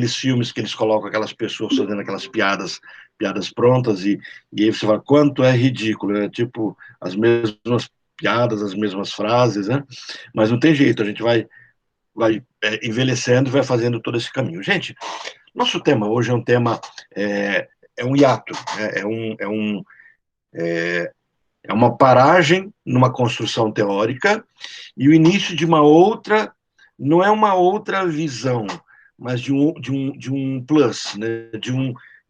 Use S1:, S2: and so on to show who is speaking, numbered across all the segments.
S1: filmes que eles colocam aquelas pessoas fazendo aquelas piadas prontas, e aí você fala, quanto é ridículo, é tipo as mesmas piadas, as mesmas frases, né? Mas não tem jeito, a gente vai envelhecendo e vai fazendo todo esse caminho. Gente, nosso tema hoje é um tema, é um hiato, é uma paragem numa construção teórica e o início de uma outra, não é uma outra visão, mas de um plus, né?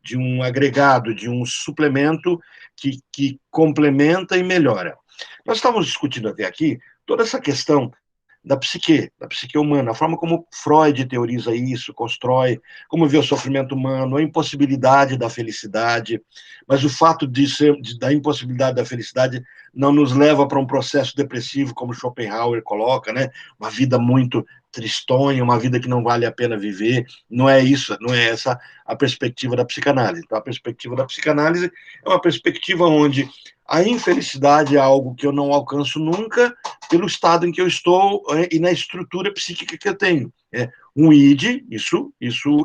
S1: de um agregado, de um suplemento que complementa e melhora. Nós estávamos discutindo até aqui toda essa questão da psique humana, a forma como Freud teoriza isso, constrói, como vê o sofrimento humano, a impossibilidade da felicidade, mas o fato da impossibilidade da felicidade não nos leva para um processo depressivo, como Schopenhauer coloca, né? Uma vida muito tristonha, uma vida que não vale a pena viver. Não é isso, não é essa a perspectiva da psicanálise. Então, a perspectiva da psicanálise é uma perspectiva onde a infelicidade é algo que eu não alcanço nunca, pelo estado em que eu estou e na estrutura psíquica que eu tenho. Um id,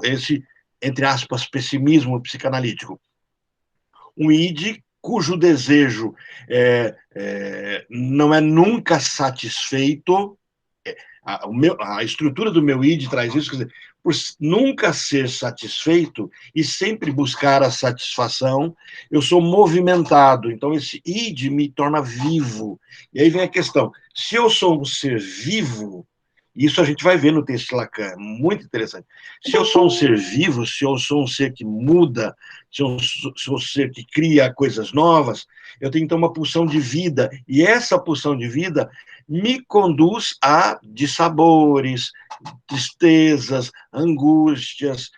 S1: esse, entre aspas, pessimismo psicanalítico. Um id cujo desejo não é nunca satisfeito. A estrutura do meu id traz isso, quer dizer, por nunca ser satisfeito e sempre buscar a satisfação, eu sou movimentado. Então, esse id me torna vivo. E aí vem a questão: se eu sou um ser vivo, isso a gente vai ver no texto de Lacan, muito interessante. Se eu sou um ser vivo, se eu sou um ser que muda, se eu sou um ser que cria coisas novas, eu tenho então uma pulsão de vida, e essa pulsão de vida me conduz a dissabores, tristezas, angústias,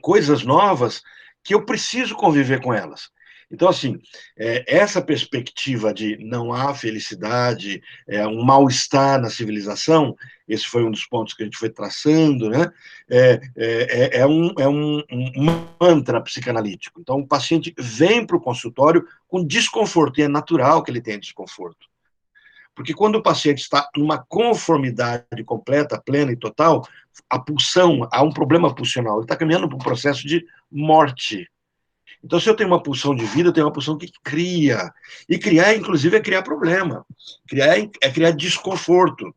S1: coisas novas que eu preciso conviver com elas. Então, assim, essa perspectiva de não há felicidade, um mal-estar na civilização, esse foi um dos pontos que a gente foi traçando, né? Um mantra psicanalítico. Então, o paciente vem para o consultório com desconforto, e é natural que ele tenha desconforto. Porque quando o paciente está numa conformidade completa, plena e total, a pulsão, há um problema pulsional, ele está caminhando para um processo de morte. Então, se eu tenho uma pulsão de vida, eu tenho uma pulsão que cria. E criar, inclusive, é criar problema. Criar é criar desconforto.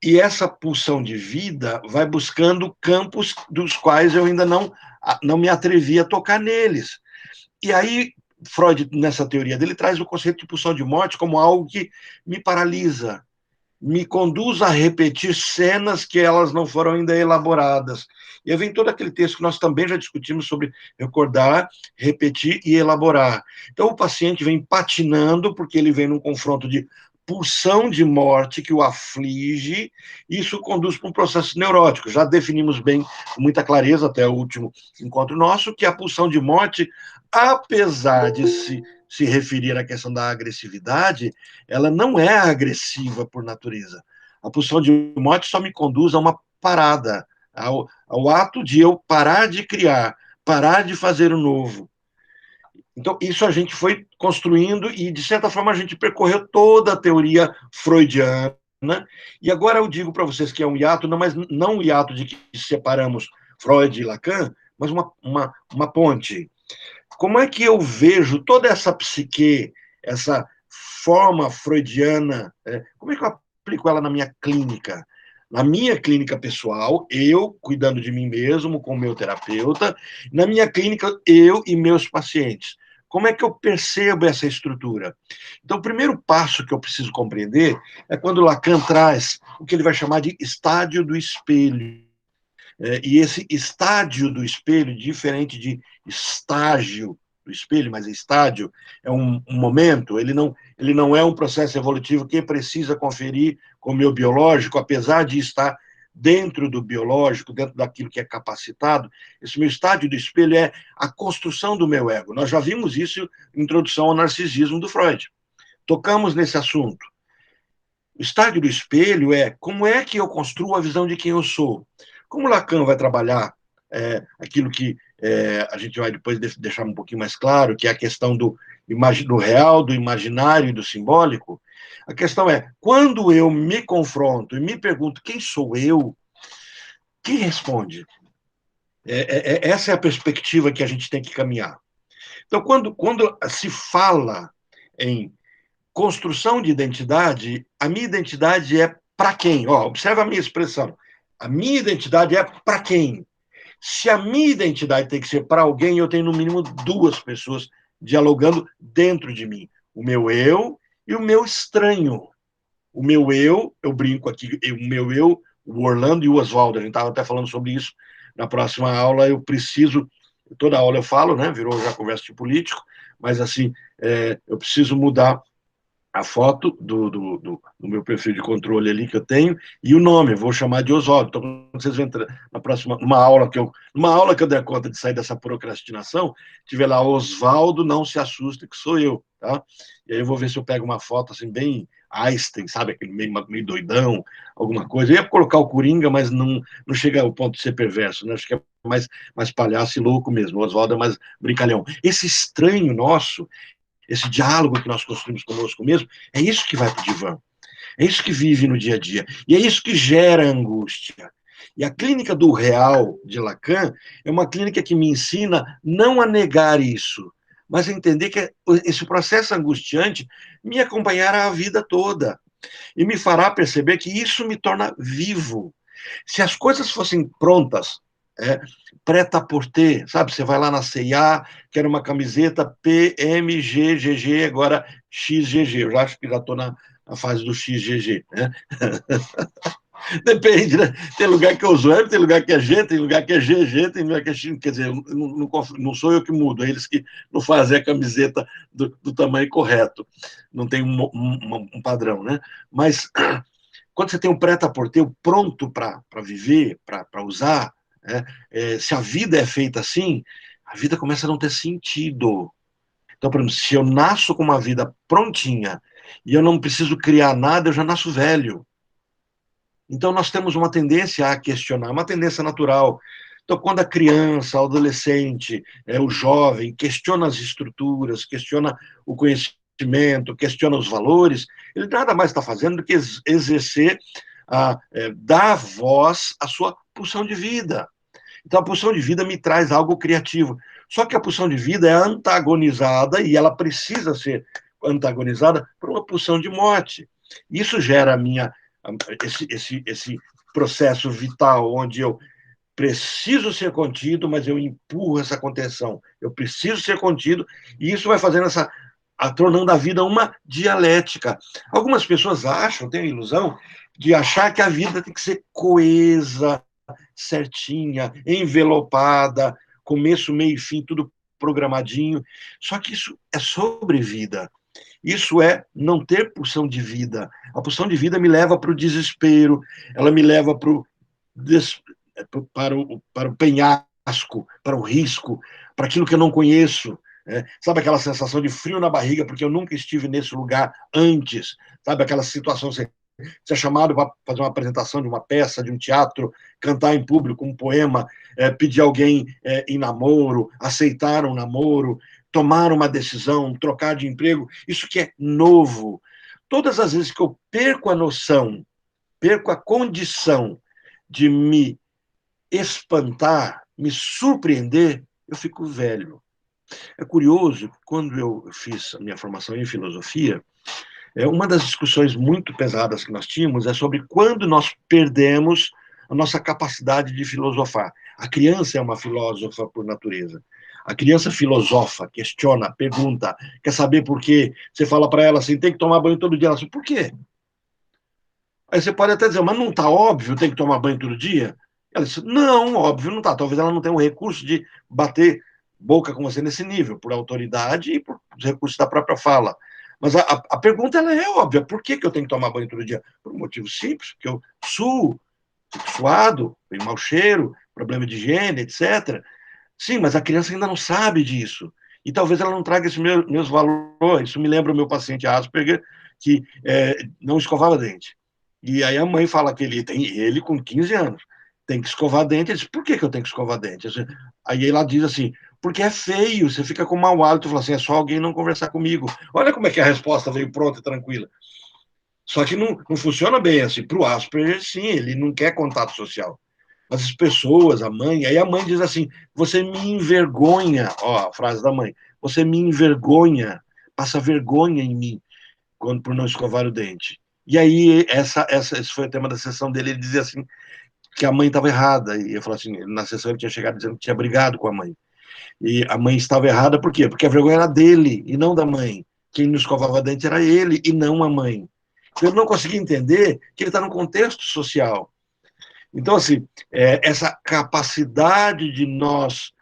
S1: E essa pulsão de vida vai buscando campos dos quais eu ainda não me atrevi a tocar neles. E aí, Freud, nessa teoria dele, traz o conceito de pulsão de morte como algo que me paralisa, me conduz a repetir cenas que elas não foram ainda elaboradas. E aí vem todo aquele texto que nós também já discutimos sobre recordar, repetir e elaborar. Então, o paciente vem patinando, porque ele vem num confronto de pulsão de morte que o aflige, e isso conduz para um processo neurótico. Já definimos bem, com muita clareza, até o último encontro nosso, que a pulsão de morte, apesar de se referir à questão da agressividade, ela não é agressiva por natureza. A pulsão de morte só me conduz a uma parada, ao ato de eu parar de criar, parar de fazer o novo. Então, isso a gente foi construindo e, de certa forma, a gente percorreu toda a teoria freudiana. E agora eu digo para vocês que é um hiato, não, mas não um hiato de que separamos Freud e Lacan, mas uma ponte. Como é que eu vejo toda essa psique, essa forma freudiana, como é que eu aplico ela na minha clínica? Na minha clínica pessoal, eu cuidando de mim mesmo com o meu terapeuta, na minha clínica, eu e meus pacientes. Como é que eu percebo essa estrutura? Então, o primeiro passo que eu preciso compreender é quando Lacan traz o que ele vai chamar de estádio do espelho. E esse estádio do espelho, diferente de estágio do espelho, mas estádio é um momento, ele não é um processo evolutivo que precisa conferir com o meu biológico, apesar de estar dentro do biológico, dentro daquilo que é capacitado. Esse meu estádio do espelho é a construção do meu ego. Nós já vimos isso em Introdução ao Narcisismo do Freud. Tocamos nesse assunto. O estádio do espelho é como é que eu construo a visão de quem eu sou. Como Lacan vai trabalhar aquilo que a gente vai depois deixar um pouquinho mais claro, que é a questão do real, do imaginário e do simbólico, a questão é, quando eu me confronto e me pergunto quem sou eu, Quem responde? Essa é a perspectiva que a gente tem que caminhar. Então, quando se fala em construção de identidade, a minha identidade é para quem? Observa a minha expressão. A minha identidade é para quem? Se a minha identidade tem que ser para alguém, eu tenho no mínimo duas pessoas dialogando dentro de mim. O meu eu e o meu estranho. O meu eu brinco aqui, o meu eu, o Orlando e o Oswaldo, a gente estava até falando sobre isso. Na próxima aula eu preciso, toda aula eu falo, né? Virou já conversa de político, mas assim, eu preciso mudar a foto do meu perfil de controle ali que eu tenho e o nome, eu vou chamar de Oswaldo. Então, quando vocês entram na próxima, numa aula que eu der conta de sair dessa procrastinação, tiver lá Oswaldo, não se assuste que sou eu, tá? E aí eu vou ver se eu pego uma foto assim bem Einstein, sabe, aquele meio doidão, alguma coisa. Eu ia colocar o Coringa, mas não chega ao ponto de ser perverso, né? Acho que é mais palhaço e louco mesmo. O Oswaldo é mais brincalhão. Esse estranho nosso, esse diálogo que nós construímos conosco mesmo, é isso que vai para o divã. É isso que vive no dia a dia. E é isso que gera angústia. E a clínica do real de Lacan é uma clínica que me ensina não a negar isso, mas a entender que esse processo angustiante me acompanhará a vida toda e me fará perceber que isso me torna vivo. Se as coisas fossem prontas, prêt-à-porter, sabe? Você vai lá na C&A, quer uma camiseta PMGGG, agora XGG. Eu já acho que já estou na fase do XGG, né? Depende, né? Tem lugar que eu uso M, tem lugar que é G, tem lugar que é GG, tem lugar que é X. Quer dizer, não sou eu que mudo, é eles que não fazem a camiseta do tamanho correto. Não tem um padrão, né? Mas quando você tem um prêt-à-porter pronto para viver, para usar, né? Se a vida é feita assim, a vida começa a não ter sentido. Então, por exemplo, se eu nasço com uma vida prontinha e eu não preciso criar nada, eu já nasço velho. Então, nós temos uma tendência a questionar, uma tendência natural. Então, quando a criança, o adolescente, o jovem questiona as estruturas, questiona o conhecimento, questiona os valores, ele nada mais está fazendo do que exercer, dar voz à sua pulsão de vida. Então, a pulsão de vida me traz algo criativo. Só que a pulsão de vida é antagonizada, e ela precisa ser antagonizada por uma pulsão de morte. Isso gera esse processo vital, onde eu preciso ser contido, mas eu empurro essa contenção. Eu preciso ser contido, e isso vai fazendo tornando a vida uma dialética. Algumas pessoas acham, têm a ilusão, de achar que a vida tem que ser coesa, certinha, envelopada, começo, meio e fim, tudo programadinho. Só que isso é sobre vida. Isso é não ter pulsão de vida. A pulsão de vida me leva para o desespero, ela me leva para o penhasco, para o risco, para aquilo que eu não conheço. Sabe aquela sensação de frio na barriga, porque eu nunca estive nesse lugar antes? Sabe aquela situação, você é chamado para fazer uma apresentação de uma peça, de um teatro, cantar em público um poema, pedir alguém em namoro, aceitar um namoro, tomar uma decisão, trocar de emprego, isso que é novo. Todas as vezes que eu perco a noção, perco a condição de me espantar, me surpreender, eu fico velho. É curioso, quando eu fiz a minha formação em filosofia, uma das discussões muito pesadas que nós tínhamos é sobre quando nós perdemos a nossa capacidade de filosofar. A criança é uma filósofa por natureza. A criança filosofa, questiona, pergunta, quer saber por quê. Você fala para ela assim, tem que tomar banho todo dia. Ela diz, por quê? Aí você pode até dizer, mas não está óbvio, tem que tomar banho todo dia? Ela diz, não, óbvio não está. Talvez ela não tenha o recurso de bater boca com você nesse nível, por autoridade e por recursos da própria fala. Mas a pergunta ela é óbvia. Por que eu tenho que tomar banho todo dia? Por um motivo simples, porque eu suo, fico suado, tenho mau cheiro, problema de higiene, etc. Sim, mas a criança ainda não sabe disso. E talvez ela não traga esses meus valores. Isso me lembra o meu paciente Asperger, que não escovava dente. E aí a mãe fala que ele com 15 anos, tem que escovar dente. Ele diz, por que eu tenho que escovar dente? Aí ela diz assim, porque é feio, você fica com mau hálito, fala assim, é só alguém não conversar comigo. Olha como é que a resposta veio pronta e tranquila. Só que não funciona bem assim. Para o Asperger, sim, ele não quer contato social. as pessoas, a mãe. Aí a mãe diz assim: você me envergonha, ó, a frase da mãe, você me envergonha, passa vergonha em mim quando por não escovar o dente. E aí, esse foi o tema da sessão dele. Ele dizia assim: que a mãe estava errada. E eu falei assim: na sessão ele tinha chegado dizendo que tinha brigado com a mãe. E a mãe estava errada por quê? Porque a vergonha era dele e não da mãe. Quem não escovava dente era ele e não a mãe. Então, ele não conseguia entender que ele está num contexto social. Então, assim, essa capacidade de nós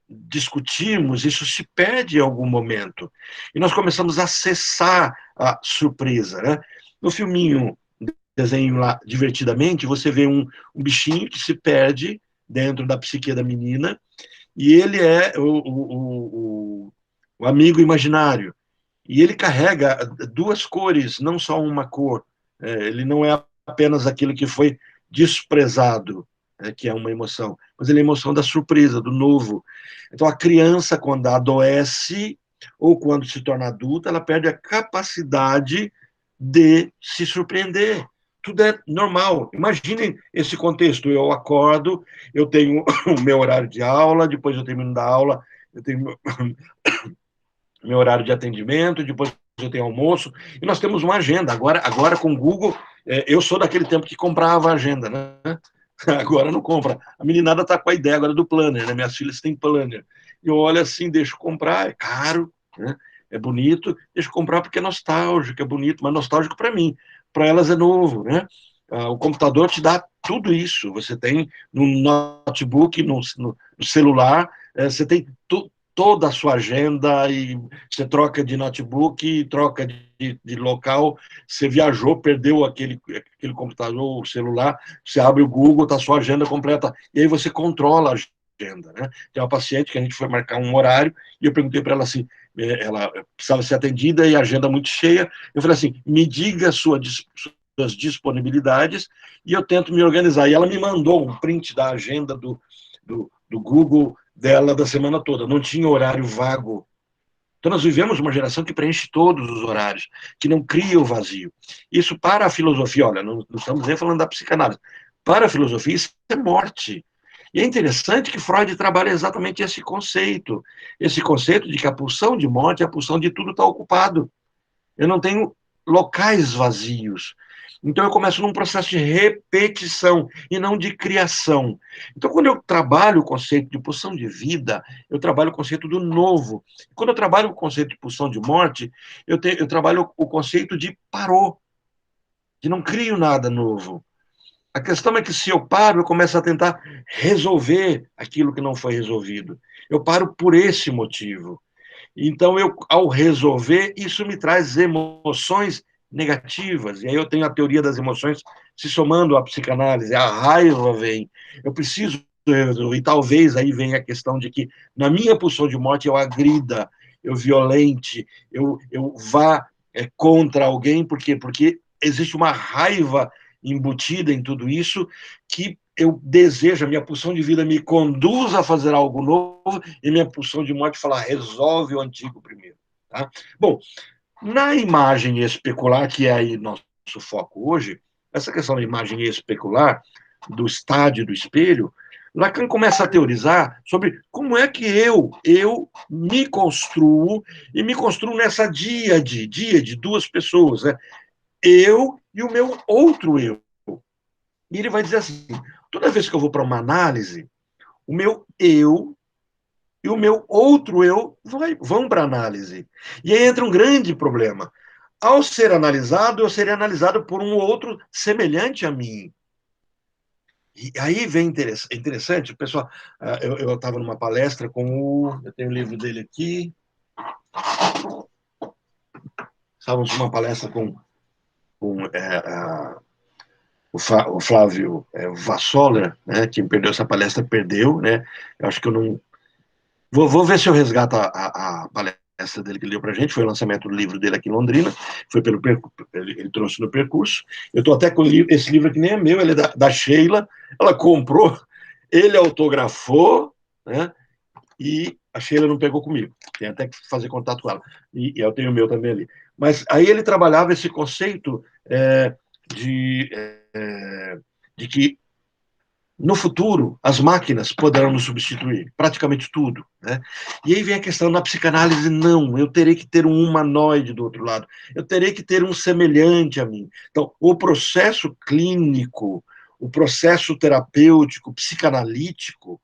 S1: discutirmos, isso se perde em algum momento. E nós começamos a acessar a surpresa. Né? No filminho, desenho lá, Divertidamente, você vê um bichinho que se perde dentro da psique da menina, e ele é o amigo imaginário. E ele carrega duas cores, não só uma cor. Ele não é apenas aquilo que foi desprezado, que é uma emoção, mas ele é a emoção da surpresa, do novo. Então, a criança, quando adoece ou quando se torna adulta, ela perde a capacidade de se surpreender. Tudo é normal. Imaginem esse contexto. Eu acordo, eu tenho o meu horário de aula, depois eu termino da aula, eu tenho meu horário de atendimento, depois eu tenho almoço, e nós temos uma agenda. Agora com o Google, eu sou daquele tempo que comprava agenda, né? Agora não compra. A meninada está com a ideia agora do planner, né? Minhas filhas têm planner. E eu olho assim, deixo comprar, é caro, né? É bonito, deixo comprar porque é nostálgico, é bonito, mas nostálgico para mim. Para elas é novo, né? O computador te dá tudo isso. Você tem no notebook, no celular, você tem toda a sua agenda e você troca de notebook, troca de local, você viajou, perdeu aquele computador, o celular, você abre o Google, está a sua agenda completa, e aí você controla a agenda, né? Tem uma paciente que a gente foi marcar um horário, e eu perguntei para ela assim, ela precisava ser atendida e a agenda muito cheia, eu falei assim, me diga suas disponibilidades e eu tento me organizar. E ela me mandou um print da agenda do Google dela da semana toda. Não tinha horário vago. Então, nós vivemos uma geração que preenche todos os horários, que não cria o vazio. Isso, para a filosofia, olha, não estamos nem falando da psicanálise, para a filosofia, isso é morte. E é interessante que Freud trabalha exatamente esse conceito de que a pulsão de morte é a pulsão de tudo estar ocupado. Eu não tenho locais vazios. Então, eu começo num processo de repetição e não de criação. Então, quando eu trabalho o conceito de pulsão de vida, eu trabalho o conceito do novo. Quando eu trabalho o conceito de pulsão de morte, eu trabalho o conceito de parou, de não crio nada novo. A questão é que se eu paro, eu começo a tentar resolver aquilo que não foi resolvido. Eu paro por esse motivo. Então, ao resolver, isso me traz emoções negativas. E aí eu tenho a teoria das emoções se somando à psicanálise. A raiva vem. Eu preciso resolver. E talvez aí venha a questão de que, na minha pulsão de morte, eu agrida, eu violente, eu vá contra alguém. Por quê? Porque existe uma raiva embutida em tudo isso que eu desejo, a minha pulsão de vida me conduz a fazer algo novo e minha pulsão de morte fala, resolve o antigo primeiro. Tá? Bom, na imagem especular, que é aí nosso foco hoje, essa questão da imagem especular, do estádio do espelho, Lacan começa a teorizar sobre como é que eu me construo, e me construo nessa dia de duas pessoas, né? Eu e o meu outro eu. E ele vai dizer assim, toda vez que eu vou para uma análise, o meu eu e o meu outro eu vão para análise. E aí entra um grande problema. Ao ser analisado, eu serei analisado por um outro semelhante a mim. E aí vem interessante, pessoal. Eu estava numa palestra com o. Eu tenho o livro dele aqui. Estávamos numa palestra com o Flávio Vassola, né? Quem perdeu essa palestra perdeu, né? Eu acho que eu não. Vou ver se eu resgato a palestra dele que ele deu para a gente. Foi o lançamento do livro dele aqui em Londrina. Foi pelo ele trouxe no percurso. Eu estou até com esse livro que nem é meu, ele é da Sheila. Ela comprou, ele autografou, né? E a Sheila não pegou comigo. Tem até que fazer contato com ela. E eu tenho o meu também ali. Mas aí ele trabalhava esse conceito de que no futuro, as máquinas poderão nos substituir, praticamente tudo, né? E aí vem a questão na psicanálise, não, eu terei que ter um humanoide do outro lado, eu terei que ter um semelhante a mim. Então, o processo clínico, o processo terapêutico, psicanalítico,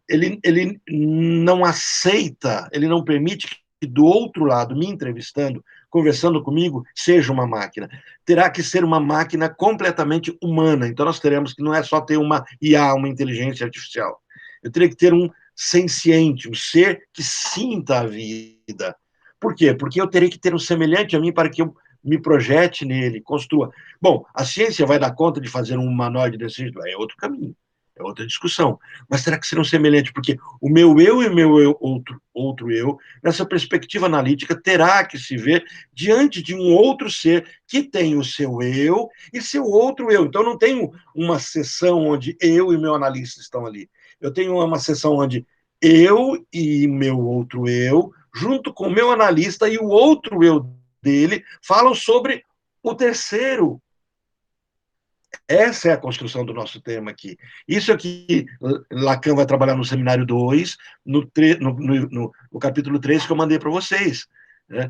S1: ele não aceita, ele não permite que do outro lado, me entrevistando, conversando comigo, seja uma máquina. Terá que ser uma máquina completamente humana. Então, nós teremos que não é só ter uma IA, uma inteligência artificial. Eu teria que ter um senciente, um ser que sinta a vida. Por quê? Porque eu terei que ter um semelhante a mim para que eu me projete nele, construa. Bom, a ciência vai dar conta de fazer um humanoide desse jeito? É outro caminho, é outra discussão. Mas será que serão semelhantes? Porque o meu eu e o meu eu, outro eu, nessa perspectiva analítica, terá que se ver diante de um outro ser que tem o seu eu e seu outro eu. Então, eu não tenho uma sessão onde eu e meu analista estão ali. Eu tenho uma sessão onde eu e meu outro eu, junto com o meu analista e o outro eu dele, falam sobre o terceiro. Essa é a construção do nosso tema aqui. Isso é que Lacan vai trabalhar no seminário 2, no capítulo 3 que eu mandei para vocês, né?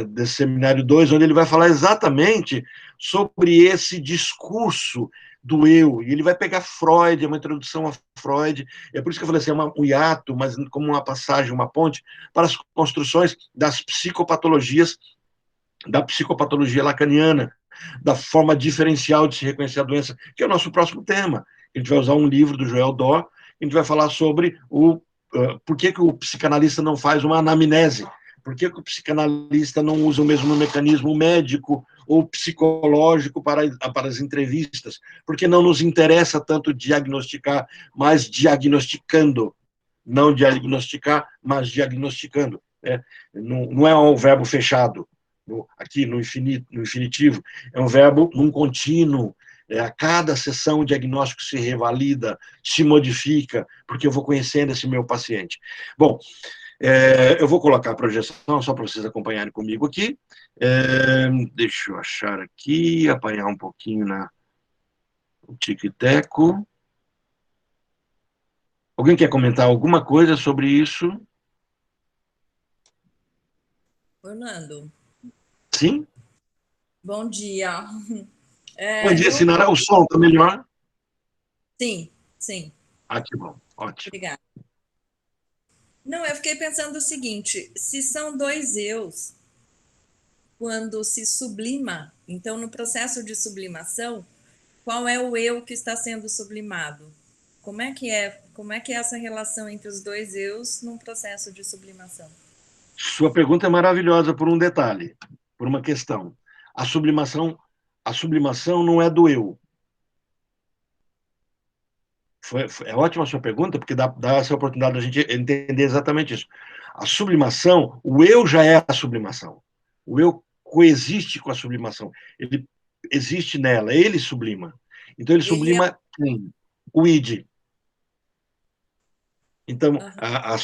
S1: Desse seminário 2, onde ele vai falar exatamente sobre esse discurso do eu. E ele vai pegar Freud, é uma introdução a Freud. É por isso que eu falei assim, é um hiato, mas como uma passagem, uma ponte, para as construções das psicopatologias, da psicopatologia lacaniana, da forma diferencial de se reconhecer a doença, que é o nosso próximo tema. A gente vai usar um livro do Joel Dor, a gente vai falar sobre por que o psicanalista não faz uma anamnese, por que o psicanalista não usa o mesmo mecanismo médico ou psicológico para as entrevistas, porque não nos interessa tanto diagnosticar, mas diagnosticando, não diagnosticar, mas diagnosticando. Não é um verbo fechado, aqui no infinitivo, é um verbo num contínuo. A cada sessão o diagnóstico se revalida, se modifica, porque eu vou conhecendo esse meu paciente. Bom, eu vou colocar a projeção só para vocês acompanharem comigo aqui. Deixa eu achar aqui, apanhar um pouquinho no tic-teco. Alguém quer comentar alguma coisa sobre isso?
S2: Orlando,
S1: Sim?
S2: bom dia.
S1: Bom dia,
S2: Eu,
S1: Sinara. O som está melhor?
S2: sim, sim,
S1: Ah, que bom. Ótimo.
S2: obrigada. Não, eu fiquei pensando o seguinte: se são dois eus, quando se sublima, então no processo de sublimação, qual é o eu que está sendo sublimado? Como é que é essa relação entre os dois eus num processo de sublimação?
S1: Sua pergunta é maravilhosa por um detalhe, por uma questão. A sublimação, a sublimação não é do eu. É ótima a sua pergunta, porque dá essa oportunidade da gente entender exatamente isso. A sublimação, o eu já é a sublimação. O eu coexiste com a sublimação. Ele existe nela, ele sublima. Então, ele
S2: Ele é.
S1: sublima quem? O id. Então,
S2: Aham,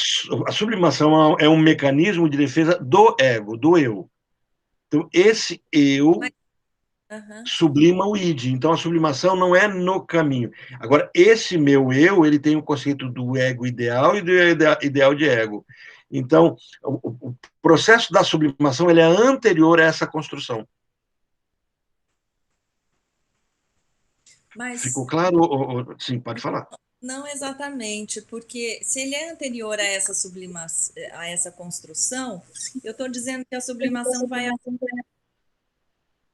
S1: a sublimação é um mecanismo de defesa do ego, do eu. Então, esse eu
S2: aham.
S1: sublima o id. Então, a sublimação não é no caminho. Agora, esse meu eu, ele tem o conceito do ego ideal e do ideal de ego. Então, o processo da sublimação ele é anterior a essa construção. Ficou
S2: Mas
S1: claro? Sim, pode falar.
S2: não exatamente, porque se ele é anterior a essa sublimação, a essa construção, eu estou dizendo que a sublimação vai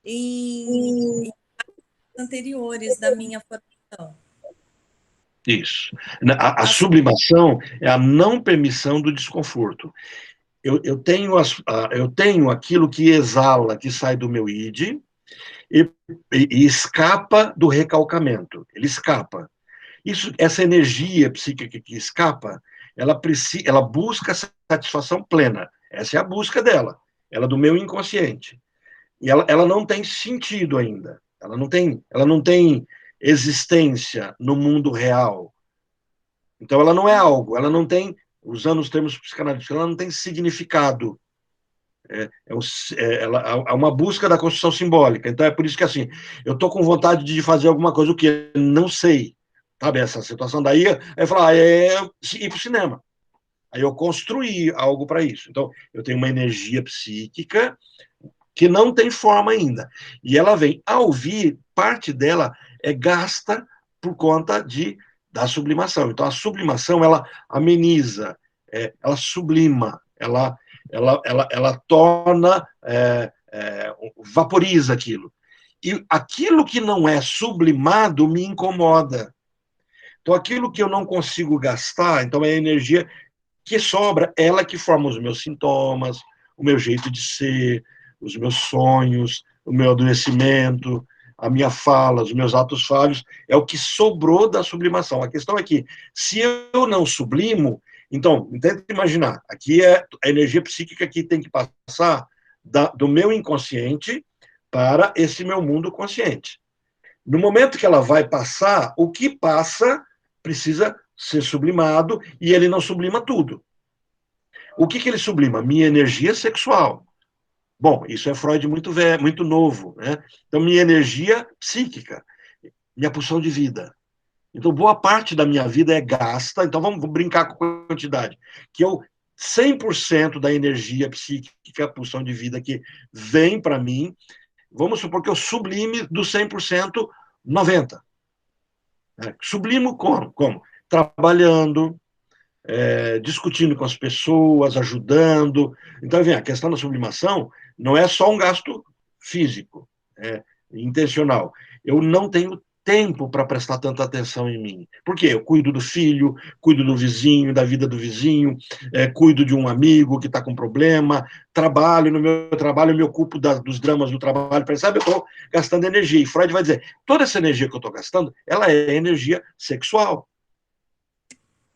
S2: em anteriores da minha formação.
S1: Isso. A
S2: A su-
S1: sublimação é a não permissão do desconforto. Eu tenho aquilo que exala, que sai do meu id e, e escapa do recalcamento. Ele escapa. Essa energia psíquica que escapa, ela busca satisfação plena. Essa é a busca dela. Ela é do meu inconsciente. E ela não tem sentido ainda. Ela não tem existência no mundo real. Então, ela não é algo, ela não tem, usando os termos psicanalíticos, ela não tem significado. É uma busca da construção simbólica. Então, é por isso que, assim, eu estou com vontade de fazer alguma coisa, o que? Não sei. sabe, essa situação. Daí, eu falo, é ir para o cinema. Aí eu construí algo para isso. Então, eu tenho uma energia psíquica que não tem forma ainda. E ela vem, ao vir, parte dela é gasta por conta da sublimação. Então, a sublimação, ela ameniza, ela sublima, ela torna, vaporiza aquilo. E aquilo que não é sublimado me incomoda. Então, aquilo que eu não consigo gastar, então é a energia que sobra, ela que forma os meus sintomas, o meu jeito de ser, os meus sonhos, o meu adoecimento, a minha fala, os meus atos falhos, é o que sobrou da sublimação. A questão é que, se eu não sublimo, então, tenta imaginar, aqui é a energia psíquica que tem que passar do meu inconsciente para esse meu mundo consciente. No momento que ela vai passar, o que passa precisa ser sublimado, e ele não sublima tudo. O que ele sublima? Minha energia sexual. Bom, isso é Freud muito velho, muito novo, né? Então, minha energia psíquica, minha pulsão de vida. Então, boa parte da minha vida é gasta, então vamos brincar com a quantidade, que eu 100% da energia psíquica, pulsão de vida que vem para mim, vamos supor que eu sublime do 100%, 90%. Sublimo como? Como? Trabalhando, discutindo com as pessoas, ajudando. Então, vem, a questão da sublimação não é só um gasto físico, intencional. Eu não tenho tempo para prestar tanta atenção em mim. Por quê? Eu cuido do filho, cuido do vizinho, da vida do vizinho, cuido de um amigo que está com problema, trabalho, no meu trabalho eu me ocupo dos dramas do trabalho, percebe? Eu estou gastando energia. E Freud vai dizer, toda essa energia que eu estou gastando, ela é energia sexual.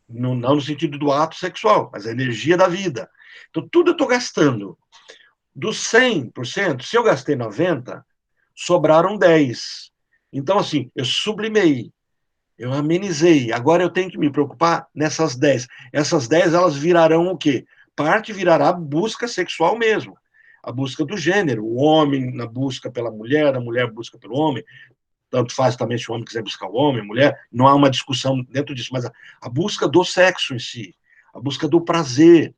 S1: Não no sentido do ato sexual, mas a energia da vida. Então, tudo eu estou gastando. Dos 100%, se eu gastei 90%, sobraram 10%. Então, assim, eu sublimei, eu amenizei. Agora eu tenho que me preocupar nessas 10%. Essas 10%, elas virarão o quê? Parte virará a busca sexual mesmo. A busca do gênero. O homem na busca pela mulher, a mulher busca pelo homem. Tanto faz também se o homem quiser buscar o homem, a mulher. Não há uma discussão dentro disso, mas a busca do sexo em si, a busca do prazer,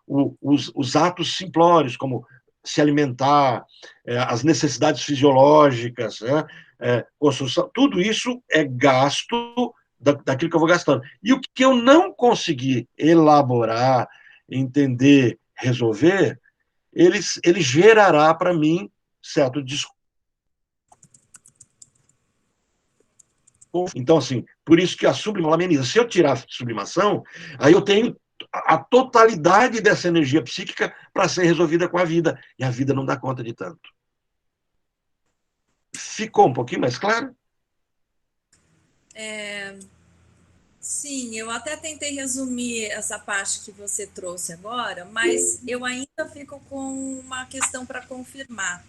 S1: os atos simplórios, como se alimentar, as necessidades fisiológicas, né? Construção, tudo isso é gasto daquilo que eu vou gastando. E o que eu não conseguir elaborar, entender, resolver, ele gerará para mim certo desconforto. Então, assim, por isso que a sublimação ameniza. Se eu tirar a sublimação, aí eu tenho a totalidade dessa energia psíquica para ser resolvida com a vida. E a vida não dá conta de tanto. Ficou um pouquinho mais claro?
S2: Sim, eu até tentei resumir essa parte que você trouxe agora, mas eu ainda fico com uma questão para confirmar.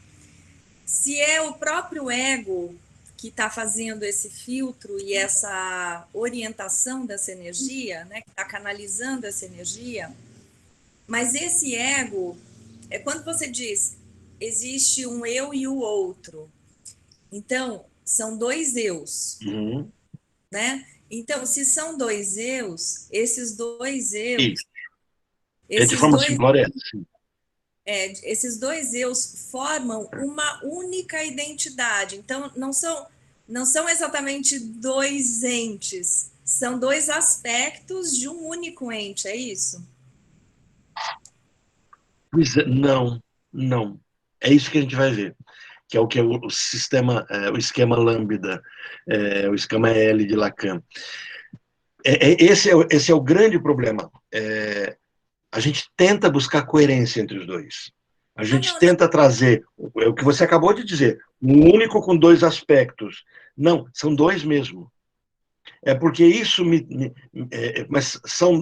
S2: Se é o próprio ego que está fazendo esse filtro e essa orientação dessa energia, né, que está canalizando essa energia, mas esse ego, quando você diz existe um eu e o outro, então são dois eus, né? Então, se são dois eus, esses dois eus,
S1: Isso. De forma simplória, sim.
S2: Esses dois eus formam uma única identidade. Então, não são exatamente dois entes, são dois aspectos de um único ente, é isso?
S1: Pois é, não. É isso que a gente vai ver, que é o que é o sistema, o esquema lambda, o esquema L de Lacan. Esse é o grande problema. A gente tenta buscar coerência entre os dois. A gente tenta trazer o que você acabou de dizer, um único com dois aspectos. Não, são dois mesmo. É porque isso mas são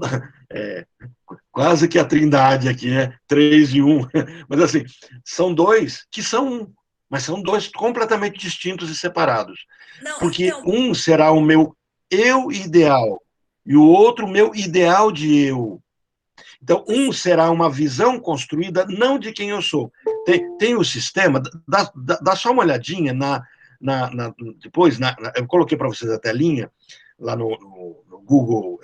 S1: quase que a trindade aqui, né? 3 e 1. Mas assim, são dois que são um, mas são dois completamente distintos e separados.
S2: Não,
S1: Porque
S2: então,
S1: um será o meu eu ideal e o outro o meu ideal de eu. Então, um será uma visão construída não de quem eu sou. Tem o sistema, dá só uma olhadinha depois, eu coloquei para vocês a telinha, lá no Google,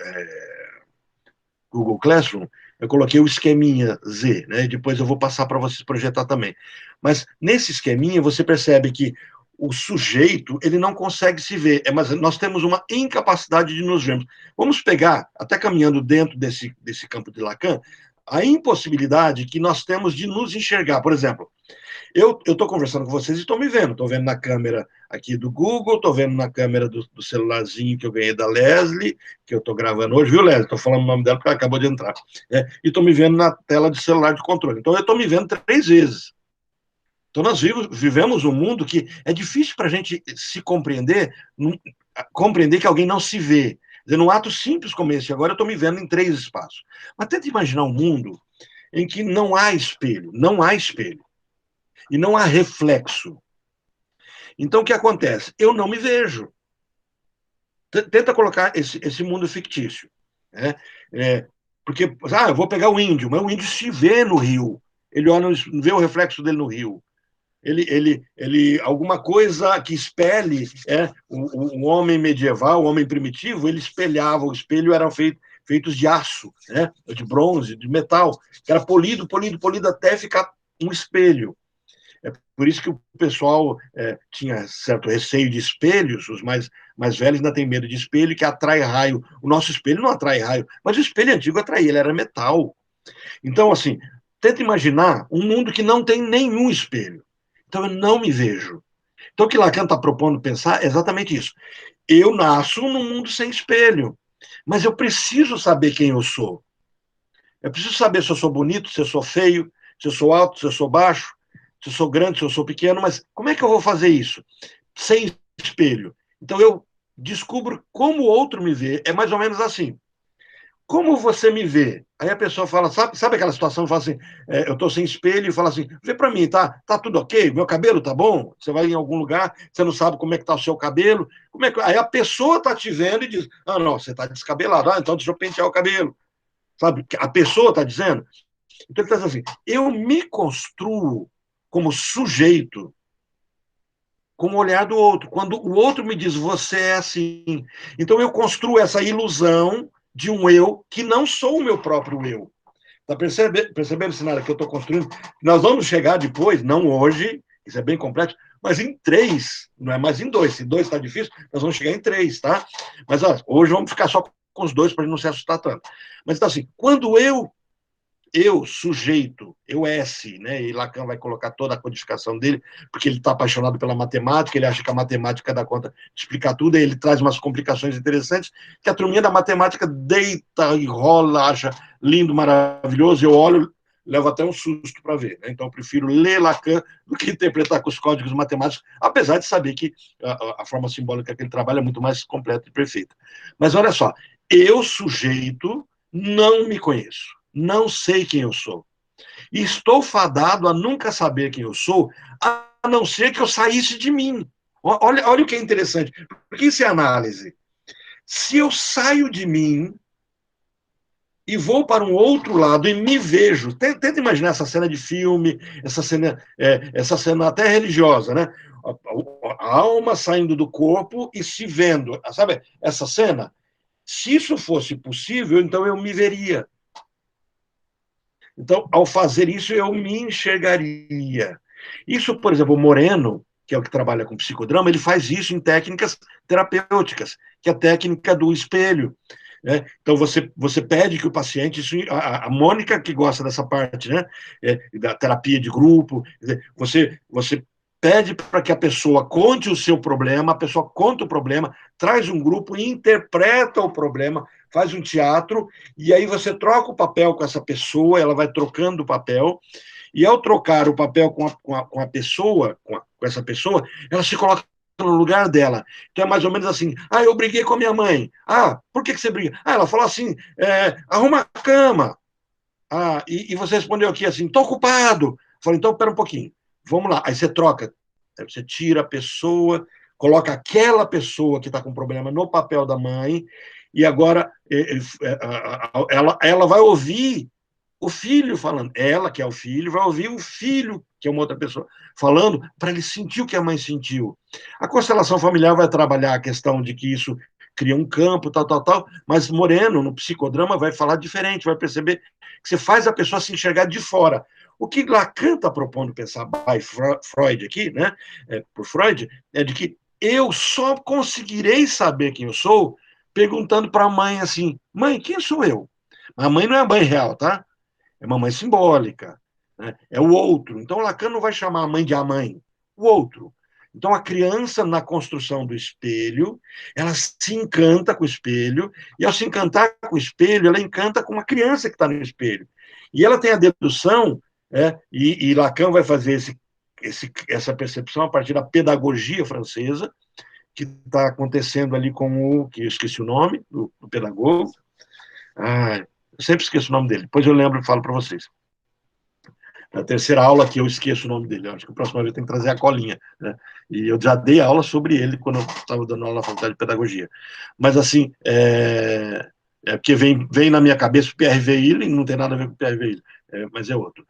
S1: Google Classroom, eu coloquei o esqueminha Z, né? Depois eu vou passar para vocês projetar também. Mas nesse esqueminha você percebe que o sujeito ele não consegue se ver, mas nós temos uma incapacidade de nos vermos. Vamos pegar, até caminhando dentro desse campo de Lacan, a impossibilidade que nós temos de nos enxergar. Por exemplo, eu estou conversando com vocês e estou me vendo. Estou vendo na câmera aqui do Google, estou vendo na câmera do celularzinho que eu ganhei da Leslie, que eu estou gravando hoje, viu, Leslie? Estou falando o nome dela porque ela acabou de entrar. E estou me vendo na tela de celular de controle. Então, eu estou me vendo 3 vezes. Então, nós vivemos um mundo que é difícil para a gente se compreender que alguém não se vê. Num ato simples como esse, agora eu estou me vendo em 3 espaços. Mas tenta imaginar um mundo em que não há espelho, não há espelho e não há reflexo. Então, o que acontece? Eu não me vejo. Tenta colocar esse mundo fictício. Né? Porque, eu vou pegar o índio, mas o índio se vê no rio. Ele olha, vê o reflexo dele no rio. Alguma coisa que espelhe o homem medieval, o homem primitivo, ele espelhava, o espelho eram feitos de aço, né? De bronze, de metal, que era polido, polido, polido até ficar um espelho. Por isso que o pessoal tinha certo receio de espelhos, os mais velhos ainda têm medo de espelho, que atrai raio. O nosso espelho não atrai raio, mas o espelho antigo atraía, ele era metal. Então, assim, tenta imaginar um mundo que não tem nenhum espelho. Então, eu não me vejo. Então, o que Lacan está propondo pensar é exatamente isso. Eu nasço num mundo sem espelho, mas eu preciso saber quem eu sou. Eu preciso saber se eu sou bonito, se eu sou feio, se eu sou alto, se eu sou baixo, se eu sou grande, se eu sou pequeno, mas como é que eu vou fazer isso? Sem espelho. Então eu descubro como o outro me vê. É mais ou menos assim. Como você me vê? Aí a pessoa fala, sabe aquela situação, fala assim, eu estou sem espelho e fala assim, vê para mim, tá tudo ok? Meu cabelo tá bom? Você vai em algum lugar, você não sabe como é que tá o seu cabelo, Aí a pessoa tá te vendo e diz, não, você tá descabelado, então deixa eu pentear o cabelo. Sabe? A pessoa está dizendo. Então ele está dizendo assim: eu me construo como sujeito com o olhar do outro. Quando o outro me diz, você é assim. Então eu construo essa ilusão de um eu que não sou o meu próprio eu. Está percebendo, Sinara, que eu estou construindo? Nós vamos chegar depois, não hoje, isso é bem complexo, mas em 3, não é mais em 2. Se 2 está difícil, nós vamos chegar em 3, tá? Mas hoje vamos ficar só com os 2 para não se assustar tanto. Mas então, assim, quando sujeito, eu S, né? E Lacan vai colocar toda a codificação dele, porque ele está apaixonado pela matemática, ele acha que a matemática dá conta de explicar tudo, e ele traz umas complicações interessantes, que a turminha da matemática deita, enrola, acha lindo, maravilhoso, eu olho, levo até um susto para ver. Né? Então, eu prefiro ler Lacan do que interpretar com os códigos matemáticos, apesar de saber que a forma simbólica que ele trabalha é muito mais completa e perfeita. Mas olha só, eu, sujeito, não me conheço. Não sei quem eu sou. E estou fadado a nunca saber quem eu sou, a não ser que eu saísse de mim. Olha o que é interessante, porque isso é análise. Se eu saio de mim e vou para um outro lado e me vejo, tenta imaginar essa cena de filme, essa cena até religiosa, né? A alma saindo do corpo e se vendo, sabe essa cena? Se isso fosse possível, então eu me veria. Então, ao fazer isso, eu me enxergaria. Isso, por exemplo, o Moreno, que é o que trabalha com psicodrama, ele faz isso em técnicas terapêuticas, que é a técnica do espelho. Né? Então, você pede que o paciente, a Mônica, que gosta dessa parte, né? Da terapia de grupo, você pede para que a pessoa conte o seu problema, a pessoa conta o problema, traz um grupo e interpreta o problema, faz um teatro, e aí você troca o papel com essa pessoa, ela vai trocando o papel, e ao trocar o papel com a pessoa, com essa pessoa, ela se coloca no lugar dela. Então é mais ou menos assim: eu briguei com a minha mãe. Por que você briga? Ela falou assim: arruma a cama. E você respondeu aqui assim: tô ocupado. Falei, então, pera um pouquinho, vamos lá. Aí você troca, aí você tira a pessoa, coloca aquela pessoa que está com problema no papel da mãe, e agora ela vai ouvir o filho falando, ela, que é o filho, vai ouvir o filho, que é uma outra pessoa, falando, para ele sentir o que a mãe sentiu. A constelação familiar vai trabalhar a questão de que isso cria um campo, tal, mas Moreno, no psicodrama, vai falar diferente, vai perceber que você faz a pessoa se enxergar de fora. O que Lacan está propondo pensar by Freud aqui, né, por Freud, é de que eu só conseguirei saber quem eu sou perguntando para a mãe assim, mãe, quem sou eu? A mãe não é a mãe real, tá? É uma mãe simbólica, né? É o outro. Então, Lacan não vai chamar a mãe de a mãe, o outro. Então, a criança, na construção do espelho, ela se encanta com o espelho, e ao se encantar com o espelho, ela encanta com uma criança que está no espelho. E ela tem a dedução, e Lacan vai fazer essa percepção a partir da pedagogia francesa, que está acontecendo ali com que eu esqueci o nome do pedagogo. Eu sempre esqueço o nome dele, depois eu lembro e falo para vocês. Na terceira aula que eu esqueço o nome dele, eu acho que a próxima vez tem que trazer a colinha, né? E eu já dei aula sobre ele quando eu estava dando aula na faculdade de pedagogia. Mas, assim, porque vem na minha cabeça o Pierre Veillin, não tem nada a ver com o Pierre Veillin, mas é outro.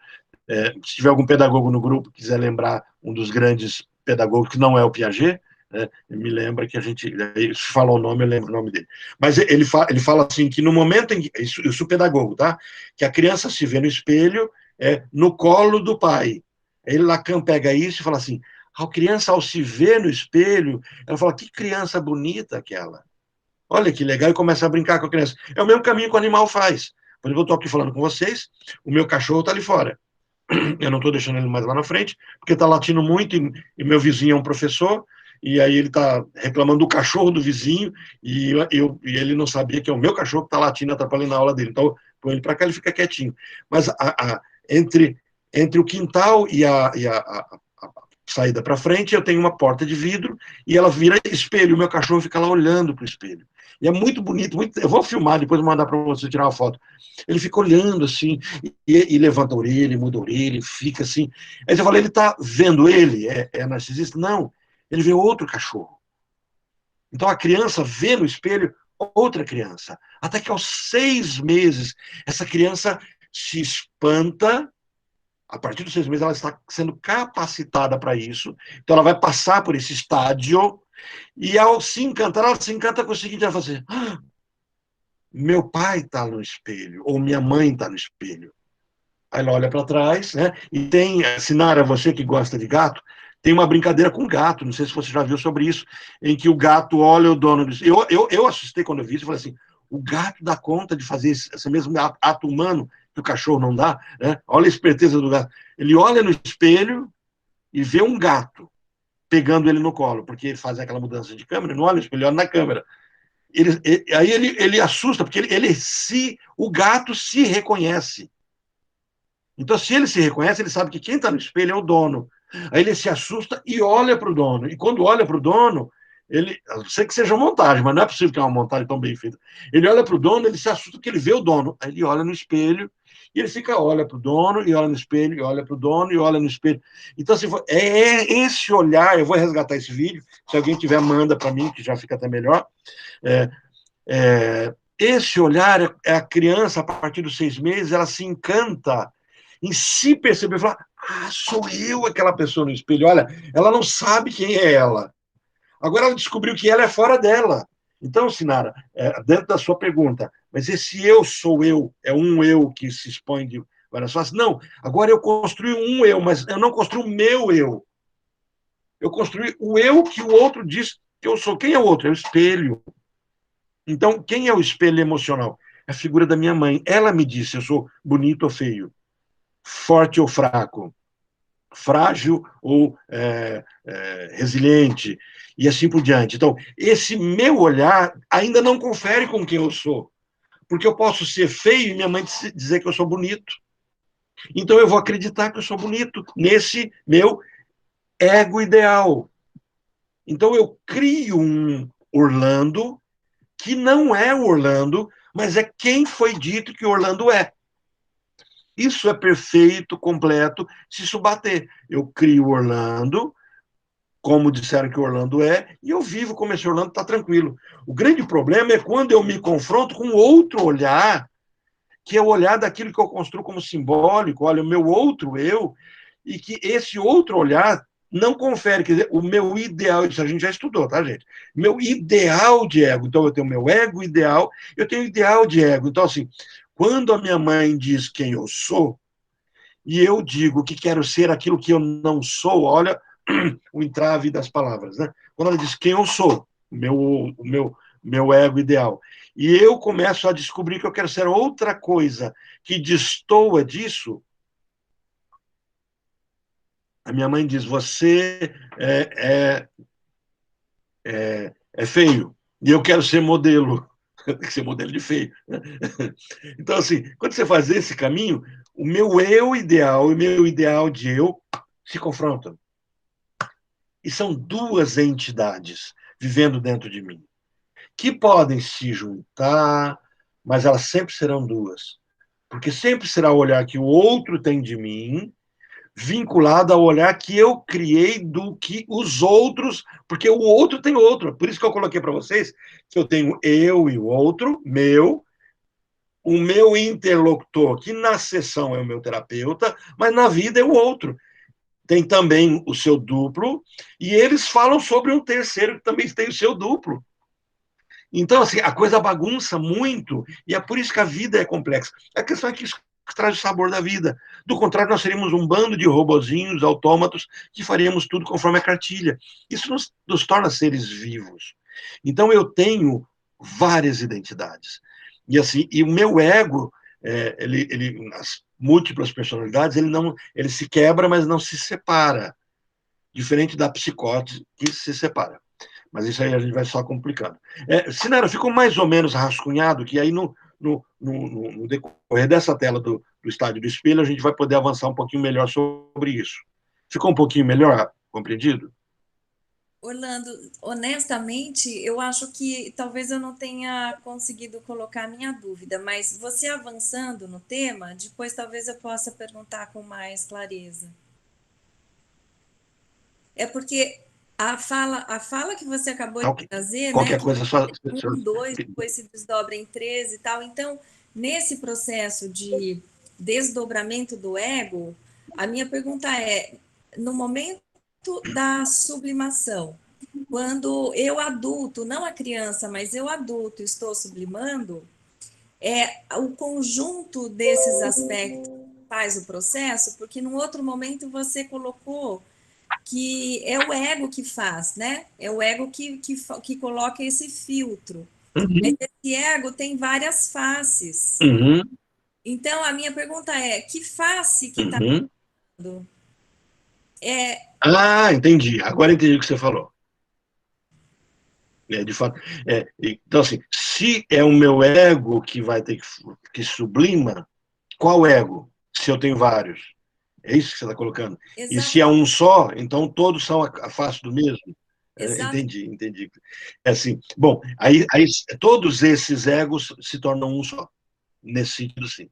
S1: Se tiver algum pedagogo no grupo que quiser lembrar um dos grandes pedagogos, que não é o Piaget, me lembra que a gente, se falar o nome, eu lembro o nome dele. Mas ele fala assim, que no momento em que, eu sou pedagogo, tá? Que a criança se vê no espelho, no colo do pai. Aí Lacan pega isso e fala assim, a criança, ao se ver no espelho, ela fala, que criança bonita aquela. Olha que legal, e começa a brincar com a criança. É o mesmo caminho que o animal faz. Por exemplo, eu estou aqui falando com vocês, o meu cachorro está ali fora. Eu não estou deixando ele mais lá na frente, porque está latindo muito, e meu vizinho é um professor, e aí ele está reclamando do cachorro do vizinho, e ele não sabia que é o meu cachorro que está latindo, atrapalhando a aula dele. Então, eu põe ele para cá, ele fica quietinho. Mas entre o quintal e a saída para frente, eu tenho uma porta de vidro, e ela vira espelho, o meu cachorro fica lá olhando para o espelho. E é muito bonito, eu vou filmar, depois vou mandar para você tirar uma foto. Ele fica olhando assim, e levanta a orelha, muda a orelha, fica assim. Aí você fala, ele está vendo ele? É narcisista? Não, ele vê outro cachorro. Então a criança vê no espelho outra criança. Até que aos 6 meses, essa criança se espanta. A partir dos 6 meses, ela está sendo capacitada para isso. Então ela vai passar por esse estágio, e ao se encantar, ela se encanta com o seguinte, ela fala assim, meu pai está no espelho, ou minha mãe está no espelho. Aí ela olha para trás, né? E tem, Sinara, você que gosta de gato, tem uma brincadeira com gato, não sei se você já viu sobre isso, em que o gato olha o dono do... Eu assustei quando eu vi isso, eu falei assim, o gato dá conta de fazer esse mesmo ato humano que o cachorro não dá, né? Olha a esperteza do gato. Ele olha no espelho e vê um gato pegando ele no colo, porque ele faz aquela mudança de câmera, não olha no espelho, ele olha na câmera. Aí ele assusta, porque o gato se reconhece. Então, se ele se reconhece, ele sabe que quem está no espelho é o dono. Aí ele se assusta e olha para o dono. E quando olha para o dono, eu sei que seja uma montagem, mas não é possível que é uma montagem tão bem feita. Ele olha para o dono, ele se assusta porque ele vê o dono. Aí ele olha no espelho, e ele olha para o dono, e olha no espelho, e olha para o dono, e olha no espelho. Então, assim, esse olhar, eu vou resgatar esse vídeo, se alguém tiver, manda para mim, que já fica até melhor. Esse olhar, a criança, a partir dos 6 meses, ela se encanta em se perceber, falar, sou eu aquela pessoa no espelho. Olha, ela não sabe quem é ela. Agora ela descobriu que ela é fora dela. Então, Sinara, dentro da sua pergunta, mas esse eu sou eu, é um eu que se expõe de várias faces? Não, agora eu construí um eu, mas eu não construí o meu eu. Eu construí o eu que o outro diz que eu sou. Quem é o outro? É o espelho. Então, quem é o espelho emocional? É a figura da minha mãe. Ela me disse, eu sou bonito ou feio, forte ou fraco, frágil ou resiliente, e assim por diante. Então, esse meu olhar ainda não confere com quem eu sou, porque eu posso ser feio e minha mãe dizer que eu sou bonito. Então, eu vou acreditar que eu sou bonito nesse meu ego ideal. Então, eu crio um Orlando que não é o Orlando, mas é quem foi dito que Orlando é. Isso é perfeito, completo, se isso bater. Eu crio Orlando, como disseram que Orlando é, e eu vivo como esse Orlando está tranquilo. O grande problema é quando eu me confronto com outro olhar, que é o olhar daquilo que eu construo como simbólico, olha, o meu outro eu, e que esse outro olhar não confere, quer dizer, o meu ideal, isso a gente já estudou, tá, gente? Meu ideal de ego, então eu tenho o meu ego ideal, eu tenho o ideal de ego. Então, assim, quando a minha mãe diz quem eu sou, e eu digo que quero ser aquilo que eu não sou, olha o entrave das palavras, né? Quando ela diz quem eu sou, meu ego ideal, e eu começo a descobrir que eu quero ser outra coisa que destoa disso, a minha mãe diz, você é feio, e eu quero ser modelo. Tem que ser modelo de feio. Então, assim, quando você faz esse caminho, o meu eu ideal e o meu ideal de eu se confrontam. E são duas entidades vivendo dentro de mim, que podem se juntar, mas elas sempre serão duas. Porque sempre será o olhar que o outro tem de mim, vinculado ao olhar que eu criei do que os outros, porque o outro tem outro. Por isso que eu coloquei para vocês que eu tenho eu e o outro, o meu interlocutor, que na sessão é o meu terapeuta, mas na vida é o outro. Tem também o seu duplo, e eles falam sobre um terceiro que também tem o seu duplo. Então, assim, a coisa bagunça muito, e é por isso que a vida é complexa. A questão é que isso traz o sabor da vida. Do contrário, nós seríamos um bando de robozinhos, autômatos, que faríamos tudo conforme a cartilha. Isso nos torna seres vivos. Então, eu tenho várias identidades. E, assim, e o meu ego, as múltiplas personalidades, ele se quebra, mas não se separa. Diferente da psicose, que se separa. Mas isso aí a gente vai só complicando. Sinara, ficou mais ou menos rascunhado, que aí no decorrer dessa tela do estádio do espelho, a gente vai poder avançar um pouquinho melhor sobre isso. Ficou um pouquinho melhor compreendido?
S2: Orlando, honestamente, eu acho que talvez eu não tenha conseguido colocar a minha dúvida, mas você avançando no tema, depois talvez eu possa perguntar com mais clareza. É porque a fala que você acabou de
S1: Ok.
S2: trazer, né,
S1: Qualquer
S2: que
S1: coisa só.
S2: um, dois, depois se desdobra em três e tal. Então, nesse processo de desdobramento do ego, a minha pergunta é: no momento da sublimação, quando eu adulto, não a criança, mas eu adulto estou sublimando, o conjunto desses aspectos faz o processo, porque num outro momento você colocou que é o ego que faz, né? É o ego que coloca esse filtro. Mas
S1: Uhum,
S2: esse ego tem várias faces.
S1: uhum,
S2: Então, a minha pergunta é: que face que está
S1: uhum.
S2: dando? É,
S1: Ah, entendi. Agora entendi o que você falou. De fato. Então, assim, se é o meu ego que vai ter que sublima, qual ego? Se eu tenho vários. É isso que você está colocando. E se é
S2: exatamente,
S1: um só, então todos são a face do mesmo.
S2: exatamente.
S1: Entendi. É assim, bom, aí todos esses egos se tornam um só. Nesse sentido, sim.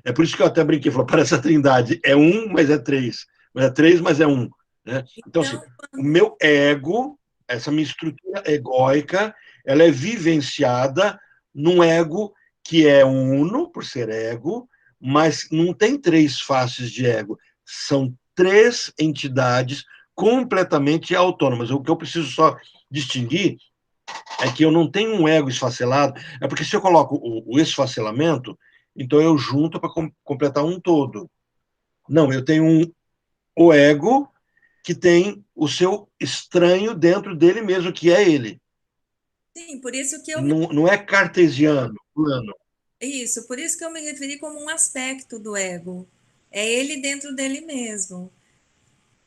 S1: É por isso que eu até brinquei, falou, parece a trindade. É um, mas é três. Mas é três, mas é um. Né? Então, assim,
S2: Então,
S1: o meu ego, essa minha estrutura egóica, ela é vivenciada num ego que é uno, por ser ego, mas não tem três faces de ego. São três entidades completamente autônomas. O que eu preciso só distinguir é que eu não tenho um ego esfacelado. É porque se eu coloco o esfacelamento, então eu junto para completar um todo. Não, eu tenho o ego que tem o seu estranho dentro dele mesmo, que é ele.
S2: sim, por isso que eu me,
S1: Não é cartesiano, plano.
S2: isso, por isso que eu me referi como um aspecto do ego. É ele dentro dele mesmo,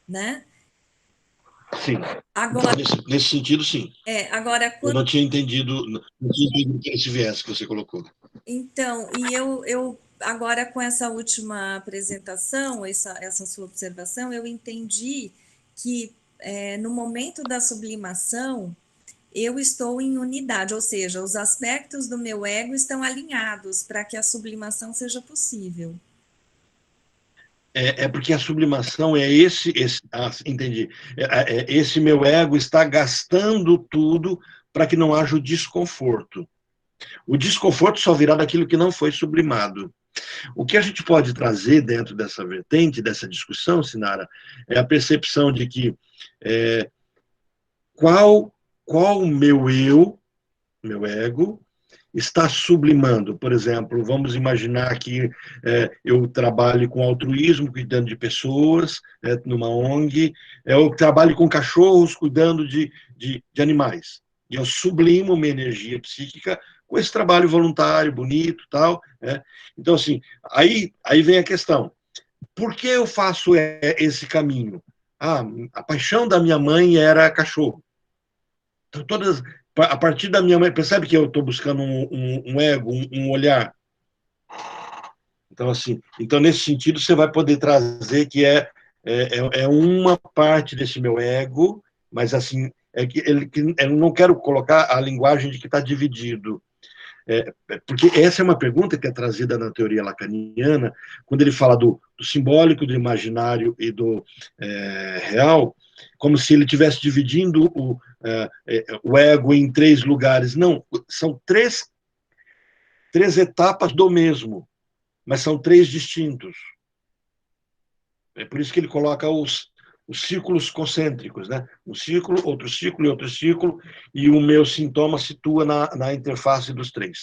S2: né?
S1: Sim. Então,
S2: Agora,
S1: nesse sentido, sim.
S2: agora
S1: Eu não tinha entendido esse viés que você colocou.
S2: então, e eu agora com essa última apresentação, essa sua observação, eu entendi que no momento da sublimação eu estou em unidade, ou seja, os aspectos do meu ego estão alinhados para que a sublimação seja possível.
S1: Porque a sublimação é entendi. Esse meu ego está gastando tudo para que não haja o desconforto. O desconforto só virá daquilo que não foi sublimado. O que a gente pode trazer dentro dessa vertente, dessa discussão, Sinara, é a percepção de que qual o meu ego, está sublimando. Por exemplo, vamos imaginar que eu trabalhe com altruísmo, cuidando de pessoas, numa ONG, eu trabalho com cachorros, cuidando de animais. E eu sublimo minha energia psíquica com esse trabalho voluntário, bonito, tal. Então, assim, aí vem a questão. Por que eu faço esse caminho? A paixão da minha mãe era cachorro. Então, a partir da minha mãe, percebe que eu estou buscando um ego, um olhar. Então, assim, nesse sentido, você vai poder trazer que é uma parte desse meu ego, mas, assim, eu não quero colocar a linguagem de que está dividido. Porque essa é uma pergunta que é trazida na teoria lacaniana, quando ele fala do simbólico, do imaginário e do real, como se ele estivesse dividindo o ego em 3 lugares. Não, são três etapas do mesmo, mas são 3 distintos. É por isso que ele coloca os círculos concêntricos, né? Um círculo, outro círculo e outro círculo, e o meu sintoma situa na interface dos 3.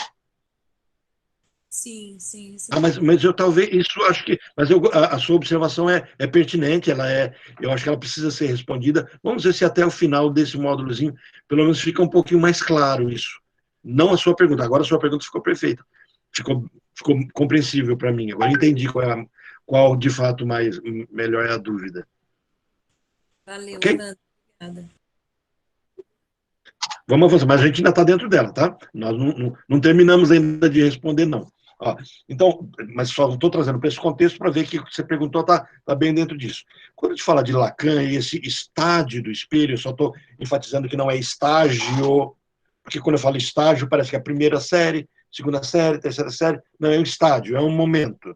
S2: Sim, sim.
S1: Mas eu talvez, isso acho que, mas a sua observação é pertinente, eu acho que ela precisa ser respondida. Vamos ver se até o final desse módulozinho, pelo menos fica um pouquinho mais claro isso. Não a sua pergunta, agora a sua pergunta ficou perfeita, ficou compreensível para mim. Agora entendi qual de fato melhor é a dúvida.
S2: Valeu,
S1: Ok?
S2: Evandro. Obrigada.
S1: Vamos avançar, mas a gente ainda está dentro dela, tá? Nós não terminamos ainda de responder, não. Então, mas só estou trazendo para esse contexto para ver que o que você perguntou está bem dentro disso. Quando a gente fala de Lacan e esse estágio do espelho, eu só estou enfatizando que não é estágio, porque quando eu falo estágio parece que é a primeira série, segunda série, terceira série. Não, é um estágio, é um momento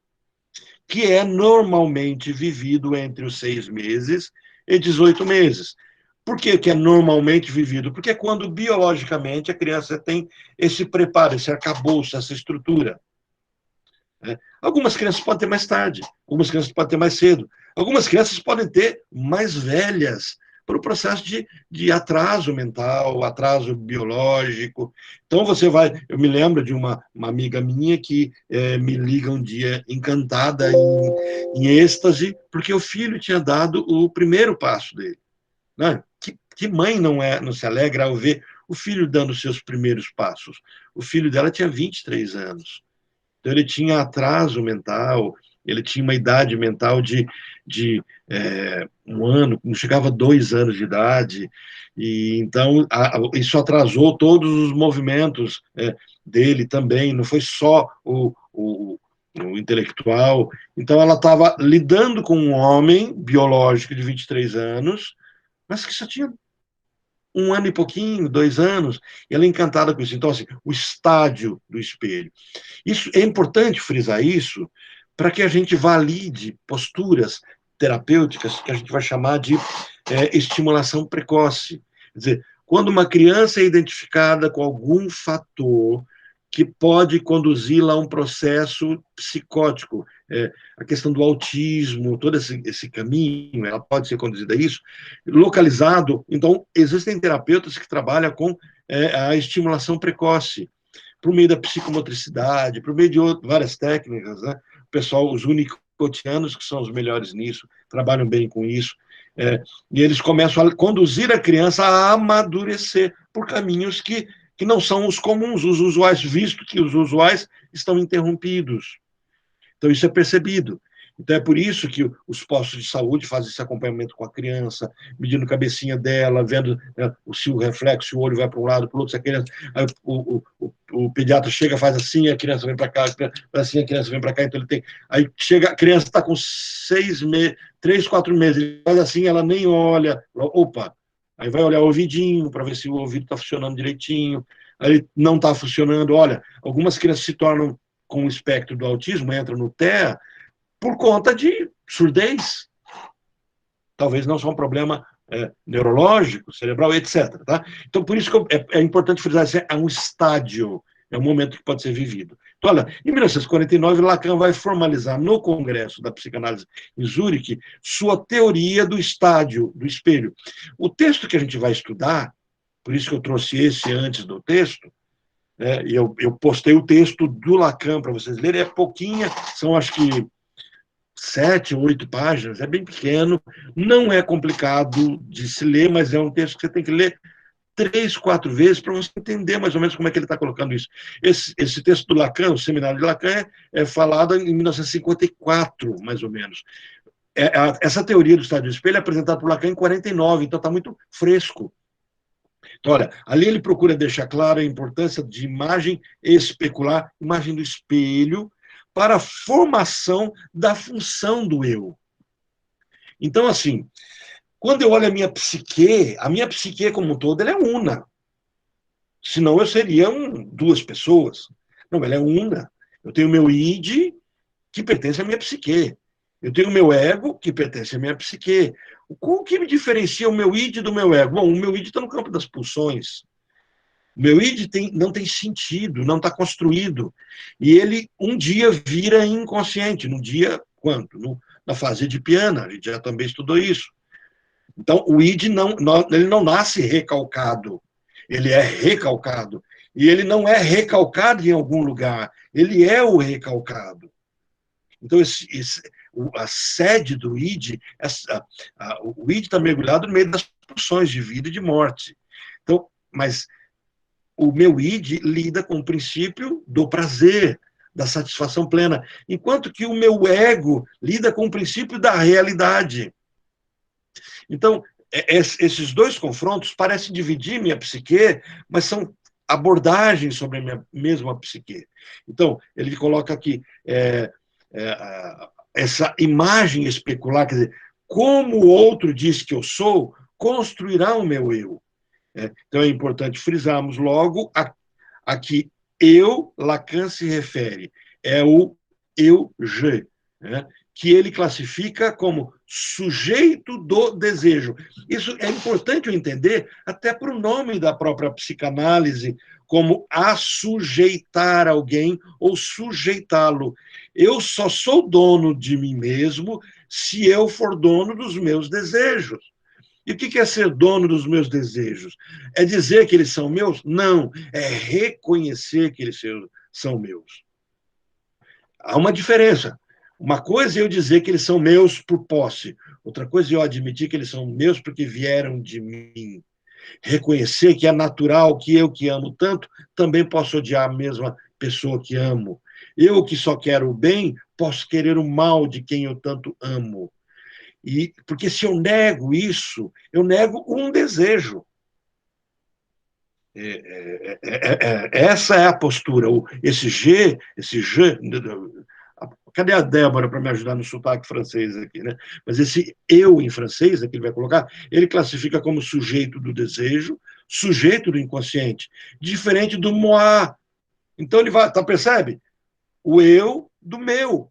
S1: que é normalmente vivido entre os 6 meses e 18 meses. Por que é normalmente vivido? Porque é quando biologicamente a criança tem esse preparo, esse arcabouço, essa estrutura. Algumas crianças podem ter mais tarde, algumas crianças podem ter mais cedo, algumas crianças podem ter mais velhas, por um processo de atraso mental, atraso biológico. Então, eu me lembro de uma amiga minha que me liga um dia encantada, em êxtase, porque o filho tinha dado o primeiro passo dele. Né? Que mãe não se alegra ao ver o filho dando os seus primeiros passos? O filho dela tinha 23 anos. Então, ele tinha atraso mental, ele tinha uma idade mental de 1 ano, não chegava a 2 anos de idade, e então isso atrasou todos os movimentos dele também, não foi só o intelectual. Então, ela estava lidando com um homem biológico de 23 anos, mas que só tinha 1 ano e pouquinho, 2 anos, e ela é encantada com isso. Então, assim, o estádio do espelho. Isso é importante frisar isso para que a gente valide posturas terapêuticas que a gente vai chamar de estimulação precoce. Quer dizer, quando uma criança é identificada com algum fator que pode conduzi-la a um processo psicótico, a questão do autismo, todo esse caminho, ela pode ser conduzida a isso, localizado. Então, existem terapeutas que trabalham com a estimulação precoce, por meio da psicomotricidade, por meio de várias técnicas, né? O pessoal, os unicotianos, que são os melhores nisso, trabalham bem com isso, e eles começam a conduzir a criança a amadurecer por caminhos que não são os comuns, os usuais, visto que os usuais estão interrompidos. Então, isso é percebido. Então, é por isso que os postos de saúde fazem esse acompanhamento com a criança, medindo a cabecinha dela, vendo se o reflexo, se o olho vai para um lado, para o outro, se a criança, aí o pediatra chega, faz assim, a criança vem para cá, assim, a criança vem para cá, então ele tem. Aí chega, a criança está com 6 meses, 3, 4 meses, ele faz assim, ela nem olha, opa, aí vai olhar o ouvidinho para ver se o ouvido está funcionando direitinho, aí não está funcionando. Olha, algumas crianças se tornam com o espectro do autismo, entram no TEA, por conta de surdez. Talvez não só um problema neurológico, cerebral, etc. Tá? Então, por isso que é importante frisar, é um estádio, é um momento que pode ser vivido. Então, olha, em 1949, Lacan vai formalizar no Congresso da Psicanálise em Zurique sua teoria do estádio, do espelho. O texto que a gente vai estudar, por isso que eu trouxe esse antes do texto, né, e eu postei o texto do Lacan para vocês lerem, é pouquinha, são acho que 7 ou 8 páginas, é bem pequeno, não é complicado de se ler, mas é um texto que você tem que ler 3, 4 vezes para você entender mais ou menos como é que ele está colocando isso. Esse texto do Lacan, o seminário de Lacan, é falado em 1954, mais ou menos. Essa teoria do estado de espelho é apresentada por Lacan em 49, então está muito fresco. Então, olha, ali ele procura deixar clara a importância de imagem especular, imagem do espelho, para a formação da função do eu. Então, assim, quando eu olho a minha psique como um todo, ela é una. Senão eu seria duas pessoas. Não, ela é una. Eu tenho meu id, que pertence à minha psique. Eu tenho o meu ego, que pertence à minha psique. O que me diferencia o meu id do meu ego? Bom, o meu id está no campo das pulsões. O meu id não tem sentido, não está construído. E ele um dia vira inconsciente. No dia, quanto? Na fase de Piana, a gente já também estudou isso. Então, o id ele não nasce recalcado, ele é recalcado. E ele não é recalcado em algum lugar, ele é o recalcado. Então, a sede do id, o id está mergulhado no meio das pulsões de vida e de morte. Então, mas o meu id lida com o princípio do prazer, da satisfação plena, enquanto que o meu ego lida com o princípio da realidade. Então, esses dois confrontos parecem dividir minha psique, mas são abordagens sobre a minha mesma psique. Então, ele coloca aqui essa imagem especular, quer dizer, como o outro diz que eu sou, construirá o meu eu. Então, é importante frisarmos logo a que eu, Lacan se refere, é o eu-je, né? Que ele classifica como sujeito do desejo. Isso é importante eu entender, até para o nome da própria psicanálise, como assujeitar alguém ou sujeitá-lo. Eu só sou dono de mim mesmo se eu for dono dos meus desejos. E o que é ser dono dos meus desejos? É dizer que eles são meus? Não, é reconhecer que eles são meus. Há uma diferença. Uma coisa é eu dizer que eles são meus por posse. Outra coisa é eu admitir que eles são meus porque vieram de mim. Reconhecer que é natural que eu que amo tanto também posso odiar a mesma pessoa que amo. Eu que só quero o bem, posso querer o mal de quem eu tanto amo. Porque se eu nego isso, eu nego um desejo. Essa é a postura. Esse G, cadê a Débora para me ajudar no sotaque francês aqui, né? Mas esse eu em francês, que ele vai colocar, ele classifica como sujeito do desejo, sujeito do inconsciente, diferente do moi. Então ele vai, tá, percebe? O eu do meu,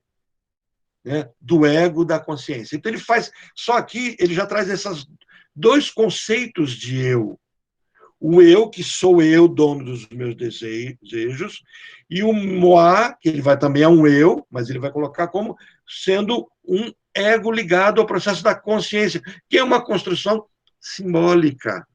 S1: né? Do ego, da consciência. Então ele faz, só aqui ele já traz esses dois conceitos de eu. O eu, que sou eu, dono dos meus desejos, e o moi, que ele vai também é um eu, mas ele vai colocar como sendo um ego ligado ao processo da consciência, que é uma construção simbólica.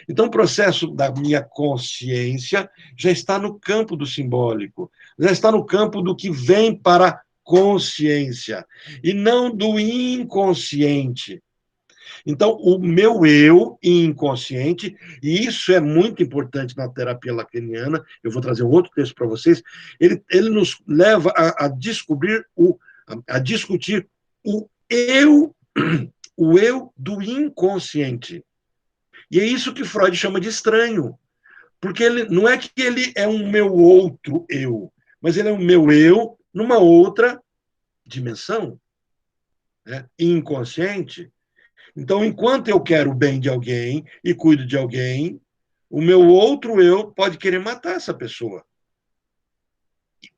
S1: Então, o processo da minha consciência já está no campo do simbólico, já está no campo do que vem para a consciência, e não do inconsciente. Então, o meu eu inconsciente, e isso é muito importante na terapia lacaniana, eu vou trazer um outro texto para vocês, ele nos leva a descobrir, a discutir o eu do inconsciente. E é isso que Freud chama de estranho, porque ele, não é que ele é um meu outro eu, mas ele é um meu eu numa outra dimensão, né, inconsciente. Então, enquanto eu quero o bem de alguém e cuido de alguém, o meu outro eu pode querer matar essa pessoa.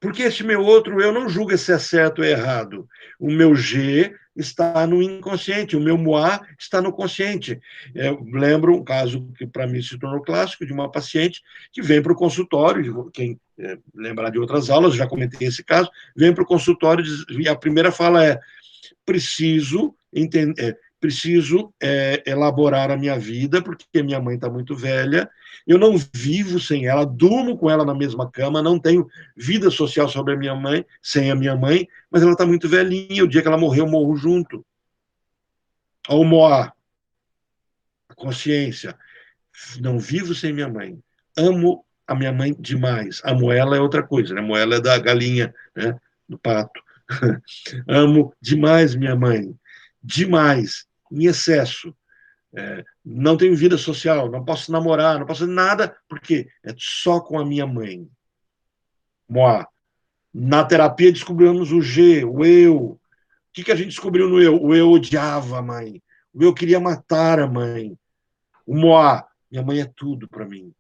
S1: Porque esse meu outro eu não julga se é certo ou errado. O meu G está no inconsciente, o meu moi está no consciente. Eu lembro um caso que para mim se tornou clássico, de uma paciente que vem para o consultório, quem lembrar de outras aulas, já comentei esse caso, vem para o consultório e a primeira fala é: preciso entender, preciso elaborar a minha vida, porque minha mãe está muito velha, eu não vivo sem ela, durmo com ela na mesma cama, não tenho vida social sobre a minha mãe, sem a minha mãe, mas ela está muito velhinha, o dia que ela morrer, eu morro junto. Ao moar, a consciência, não vivo sem minha mãe, amo a minha mãe demais, a moela é outra coisa, né? A moela é da galinha, né? Do pato. Amo demais minha mãe, demais, em excesso. Não tenho vida social, não posso namorar, não posso fazer nada, porque é só com a minha mãe. Moá. Na terapia descobrimos o G, o eu. O que a gente descobriu no eu? O eu odiava a mãe. O eu queria matar a mãe. O Moá, minha mãe é tudo para mim.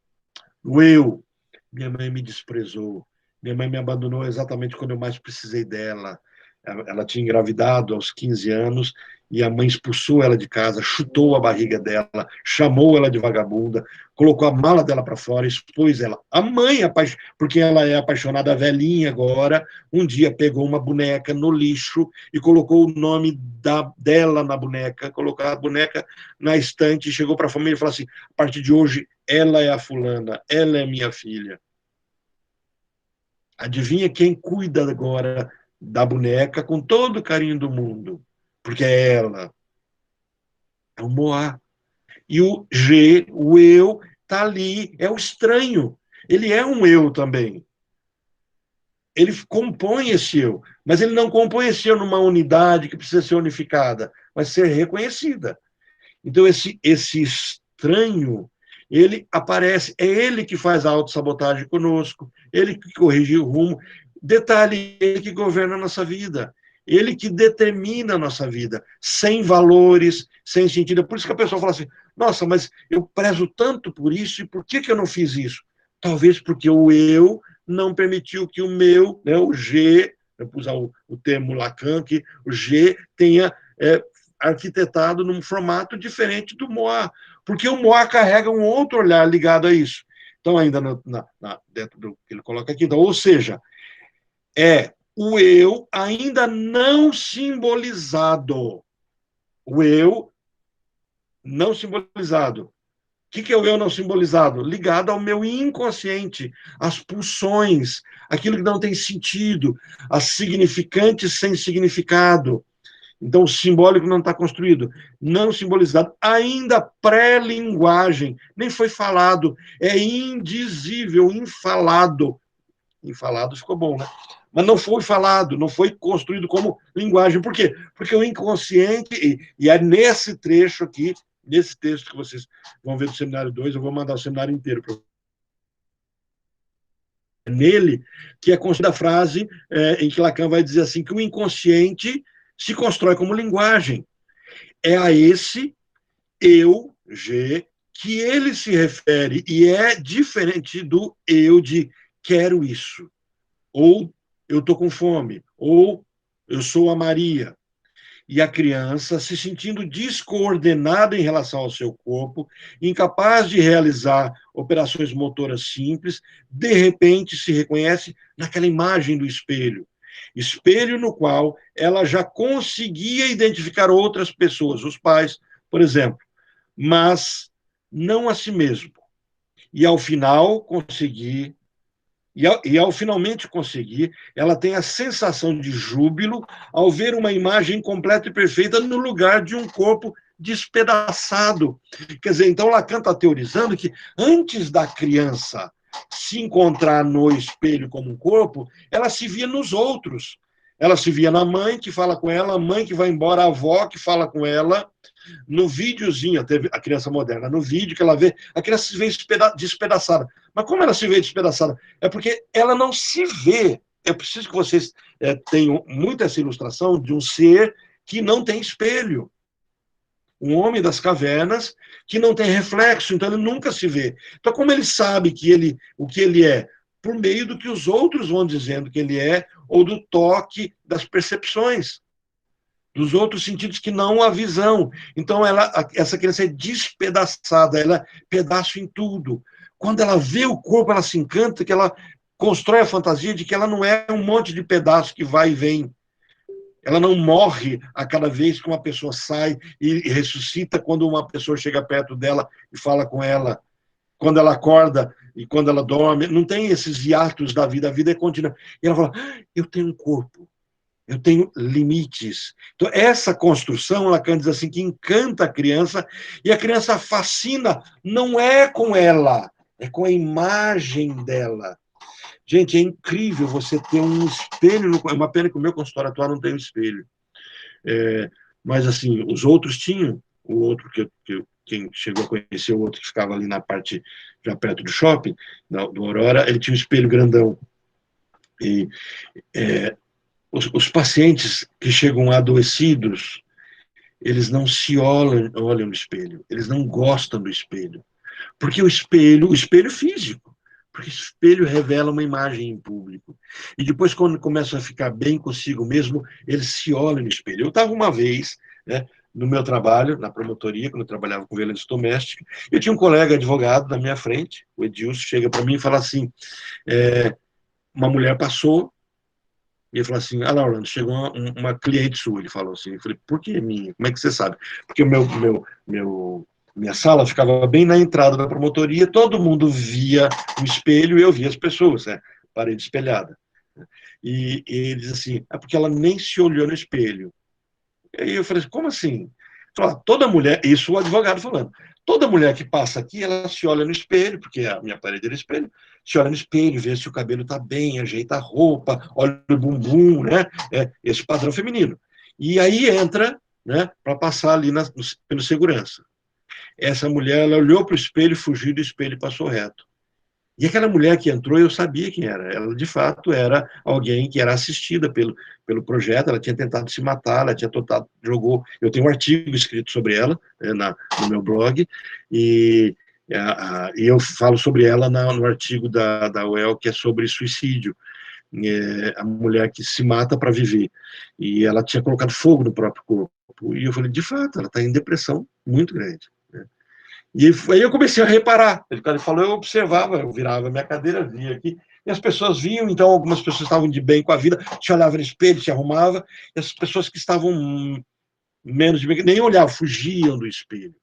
S1: O eu, minha mãe me desprezou. Minha mãe me abandonou exatamente quando eu mais precisei dela. Ela tinha engravidado aos 15 anos e a mãe expulsou ela de casa, chutou a barriga dela, chamou ela de vagabunda, colocou a mala dela para fora, expôs ela. A mãe, porque ela é apaixonada velhinha agora, um dia pegou uma boneca no lixo e colocou o nome dela na boneca, colocou a boneca na estante, chegou para a família e falou assim: a partir de hoje, ela é a fulana, ela é minha filha. Adivinha quem cuida agora da boneca com todo o carinho do mundo? Porque é ela, é o Moá. E o G, o eu, está ali, é o estranho. Ele é um eu também. Ele compõe esse eu, mas ele não compõe esse eu numa unidade que precisa ser unificada, mas ser reconhecida. Então, esse estranho, ele aparece, é ele que faz a autossabotagem conosco, ele que corrige o rumo. Detalhe, ele que governa a nossa vida, ele que determina a nossa vida, sem valores, sem sentido. É por isso que a pessoa fala assim: nossa, mas eu prezo tanto por isso, e por que eu não fiz isso? Talvez porque o eu não permitiu que o meu, né, o G, eu vou usar o termo Lacan, que o G tenha arquitetado num formato diferente do Moá, porque o Moá carrega um outro olhar ligado a isso. Então, ainda dentro do que ele coloca aqui, então, ou seja, é o eu ainda não simbolizado. O eu não simbolizado. O que é o eu não simbolizado? Ligado ao meu inconsciente, às pulsões, aquilo que não tem sentido, as significantes sem significado. Então, o simbólico não está construído, não simbolizado, ainda pré-linguagem, nem foi falado, é indizível, infalado. Infalado ficou bom, né? Mas não foi falado, não foi construído como linguagem. Por quê? Porque o inconsciente, e é nesse trecho aqui, nesse texto que vocês vão ver do seminário 2, eu vou mandar o seminário inteiro para nele, que é construída a frase em que Lacan vai dizer assim, que o inconsciente se constrói como linguagem. É a esse eu, G, que ele se refere, e é diferente do eu de quero isso, ou eu estou com fome, ou eu sou a Maria. E a criança se sentindo descoordenada em relação ao seu corpo, incapaz de realizar operações motoras simples, de repente se reconhece naquela imagem do espelho. Espelho no qual ela já conseguia identificar outras pessoas, os pais, por exemplo, mas não a si mesmo. E ao final conseguir, ao finalmente conseguir, ela tem a sensação de júbilo ao ver uma imagem completa e perfeita no lugar de um corpo despedaçado. Quer dizer, então Lacan está teorizando que antes da criança se encontrar no espelho como um corpo, ela se via nos outros. Ela se via na mãe que fala com ela, a mãe que vai embora, a avó que fala com ela, no videozinho, teve a criança moderna, no vídeo que ela vê, a criança se vê despedaçada. Mas como ela se vê despedaçada? É porque ela não se vê. É preciso que vocês tenham muito essa ilustração de um ser que não tem espelho. Um homem das cavernas que não tem reflexo, então ele nunca se vê. Então, como ele sabe que o que ele é? por meio do que os outros vão dizendo que ele é, ou do toque, das percepções, dos outros sentidos que não a visão. Então, essa criança é despedaçada, ela é pedaço em tudo. Quando ela vê o corpo, ela se encanta, que ela constrói a fantasia de que ela não é um monte de pedaço que vai e vem. Ela não morre a cada vez que uma pessoa sai e ressuscita quando uma pessoa chega perto dela e fala com ela. Quando ela acorda e quando ela dorme, não tem esses hiatos da vida, a vida é contínua. E ela fala, eu tenho um corpo, eu tenho limites. Então, essa construção, Lacan diz assim, que encanta a criança, e a criança fascina, não é com ela, é com a imagem dela. Gente, é incrível você ter um espelho, é uma pena que o meu consultório atual não tem um espelho. Mas, assim, os outros tinham, o outro quem chegou a conhecer o outro que ficava ali na parte já perto do shopping, do Aurora, ele tinha um espelho grandão. E os pacientes que chegam adoecidos, eles não se olham no espelho, eles não gostam do espelho. Porque o espelho físico, porque o espelho revela uma imagem em público. E depois, quando começam a ficar bem consigo mesmo, eles se olham no espelho. Eu estava uma vez, né, no meu trabalho, na promotoria, quando eu trabalhava com violência doméstica, eu tinha um colega advogado na minha frente, o Edilson, chega para mim e fala assim, uma mulher passou, e ele falou assim, ah, Laura, chegou uma cliente sua, ele falou assim, eu falei, por que minha? Como é que você sabe? Porque minha sala ficava bem na entrada da promotoria, todo mundo via o espelho e eu via as pessoas, né? Parede espelhada. E ele diz assim, é porque ela nem se olhou no espelho. E aí eu falei, como assim? Falei, toda mulher, isso o advogado falando, toda mulher que passa aqui, ela se olha no espelho, porque a minha parede era espelho, se olha no espelho, vê se o cabelo está bem, ajeita a roupa, olha o bumbum, né? Esse padrão feminino. E aí entra, né, para passar ali pelo segurança. Essa mulher, ela olhou para o espelho, fugiu do espelho e passou reto. E aquela mulher que entrou, eu sabia quem era. Ela, de fato, era alguém que era assistida pelo projeto, ela tinha tentado se matar, ela tinha tentado, jogou... Eu tenho um artigo escrito sobre ela, no meu blog, e eu falo sobre ela no artigo da UEL, que é sobre suicídio. A mulher que se mata para viver. E ela tinha colocado fogo no próprio corpo. E eu falei, de fato, ela está em depressão muito grande. E aí eu comecei a reparar. Ele falou, eu observava, eu virava minha cadeira, via aqui, e as pessoas viam, então algumas pessoas estavam de bem com a vida, se olhava no espelho, se arrumava, e as pessoas que estavam menos de bem, nem olhavam, fugiam do espelho.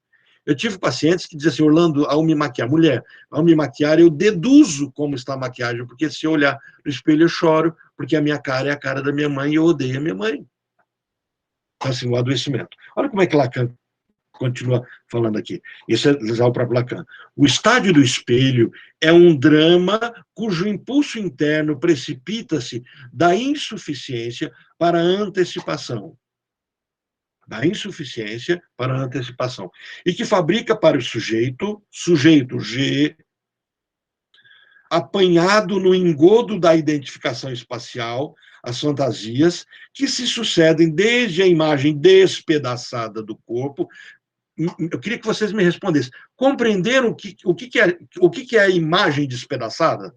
S1: Eu tive pacientes que diziam assim, Orlando, ao me maquiar, mulher, ao me maquiar, eu deduzo como está a maquiagem, porque se eu olhar no espelho eu choro, porque a minha cara é a cara da minha mãe e eu odeio a minha mãe. Então, assim, o adoecimento. Olha como é que Lacan continua falando aqui. Isso é o próprio Lacan. O estádio do espelho é um drama cujo impulso interno precipita-se da insuficiência para a antecipação. Da insuficiência para a antecipação. E que fabrica para o sujeito G, apanhado no engodo da identificação espacial, as fantasias, que se sucedem desde a imagem despedaçada do corpo. Eu queria que vocês me respondessem. Compreenderam o que é a imagem despedaçada?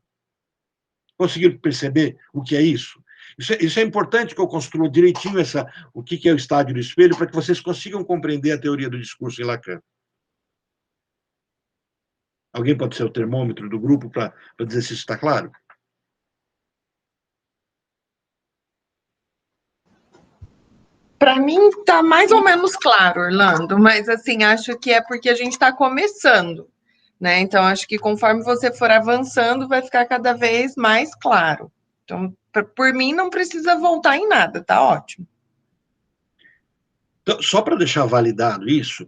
S1: Conseguiram perceber o que é isso? Isso é importante que eu construa direitinho o que é o estádio do espelho, para que vocês consigam compreender a teoria do discurso em Lacan. Alguém pode ser o termômetro do grupo para dizer se isso está claro?
S3: Para mim está mais ou menos claro, Orlando, mas assim, acho que é porque a gente está começando, né? Então, acho que conforme você for avançando, vai ficar cada vez mais claro. Então, por mim, não precisa voltar em nada, tá ótimo.
S1: Então, só para deixar validado isso,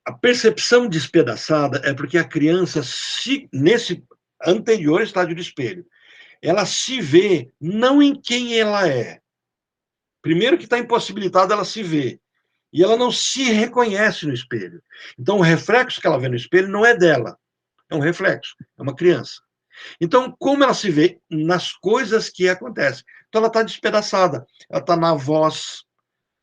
S1: a percepção despedaçada é porque a criança, nesse anterior estádio do espelho, ela se vê não em quem ela é. Primeiro que está impossibilitada, ela se vê. E ela não se reconhece no espelho. Então, o reflexo que ela vê no espelho não é dela. É um reflexo. É uma criança. Então, como ela se vê? Nas coisas que acontecem. Então, ela está despedaçada. Ela está na voz,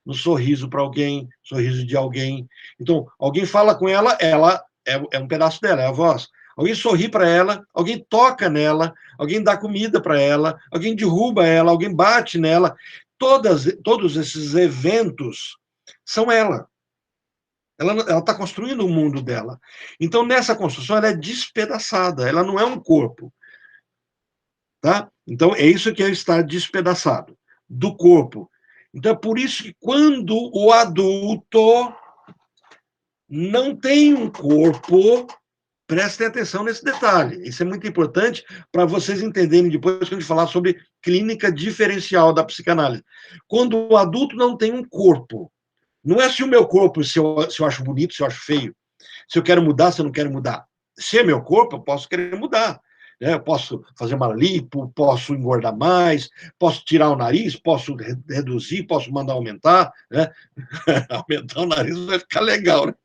S1: no sorriso para alguém, sorriso de alguém. Então, alguém fala com ela, ela é um pedaço dela, é a voz. alguém sorri para ela, alguém toca nela, alguém dá comida para ela, alguém derruba ela, alguém bate nela. Todos esses eventos são ela. Ela está construindo o mundo dela. Então, nessa construção, ela é despedaçada, ela não é um corpo. Tá? Então, é isso que é estar despedaçado, do corpo. Então, é por isso que quando o adulto não tem um corpo, prestem atenção nesse detalhe. Isso é muito importante para vocês entenderem depois que a gente falar sobre clínica diferencial da psicanálise. Quando o adulto não tem um corpo, não é se o meu corpo, se eu acho bonito, se eu acho feio, se eu quero mudar, se eu não quero mudar. Se é meu corpo, eu posso querer mudar. Né? Eu posso fazer uma lipo, posso engordar mais, posso tirar o nariz, posso reduzir, posso mandar aumentar. Né? Aumentar o nariz vai ficar legal. Né?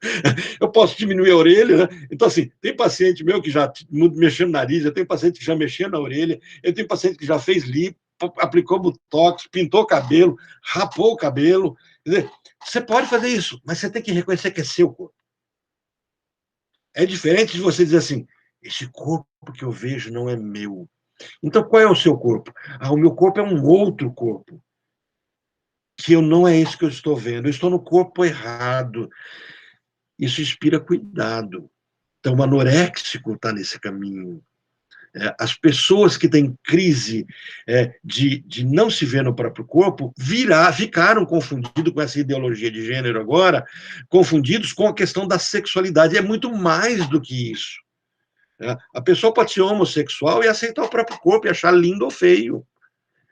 S1: Eu posso diminuir a orelha. Né? Então, assim, tem paciente meu que já mexeu no nariz, eu tenho paciente que já mexeu na orelha, eu tenho paciente que já fez lipo, aplicou botox, pintou o cabelo, rapou o cabelo. Quer dizer, você pode fazer isso, mas você tem que reconhecer que é seu corpo. É diferente de você dizer assim, esse corpo que eu vejo não é meu. Então, qual é o seu corpo? Ah, o meu corpo é um outro corpo. Que eu não é esse que eu estou vendo. Eu estou no corpo errado. Isso inspira cuidado. Então, o anoréxico está nesse caminho. As pessoas que têm crise de não se ver no próprio corpo ficaram confundidos com essa ideologia de gênero agora, confundidos com a questão da sexualidade. É muito mais do que isso. A pessoa pode ser homossexual e aceitar o próprio corpo e achar lindo ou feio.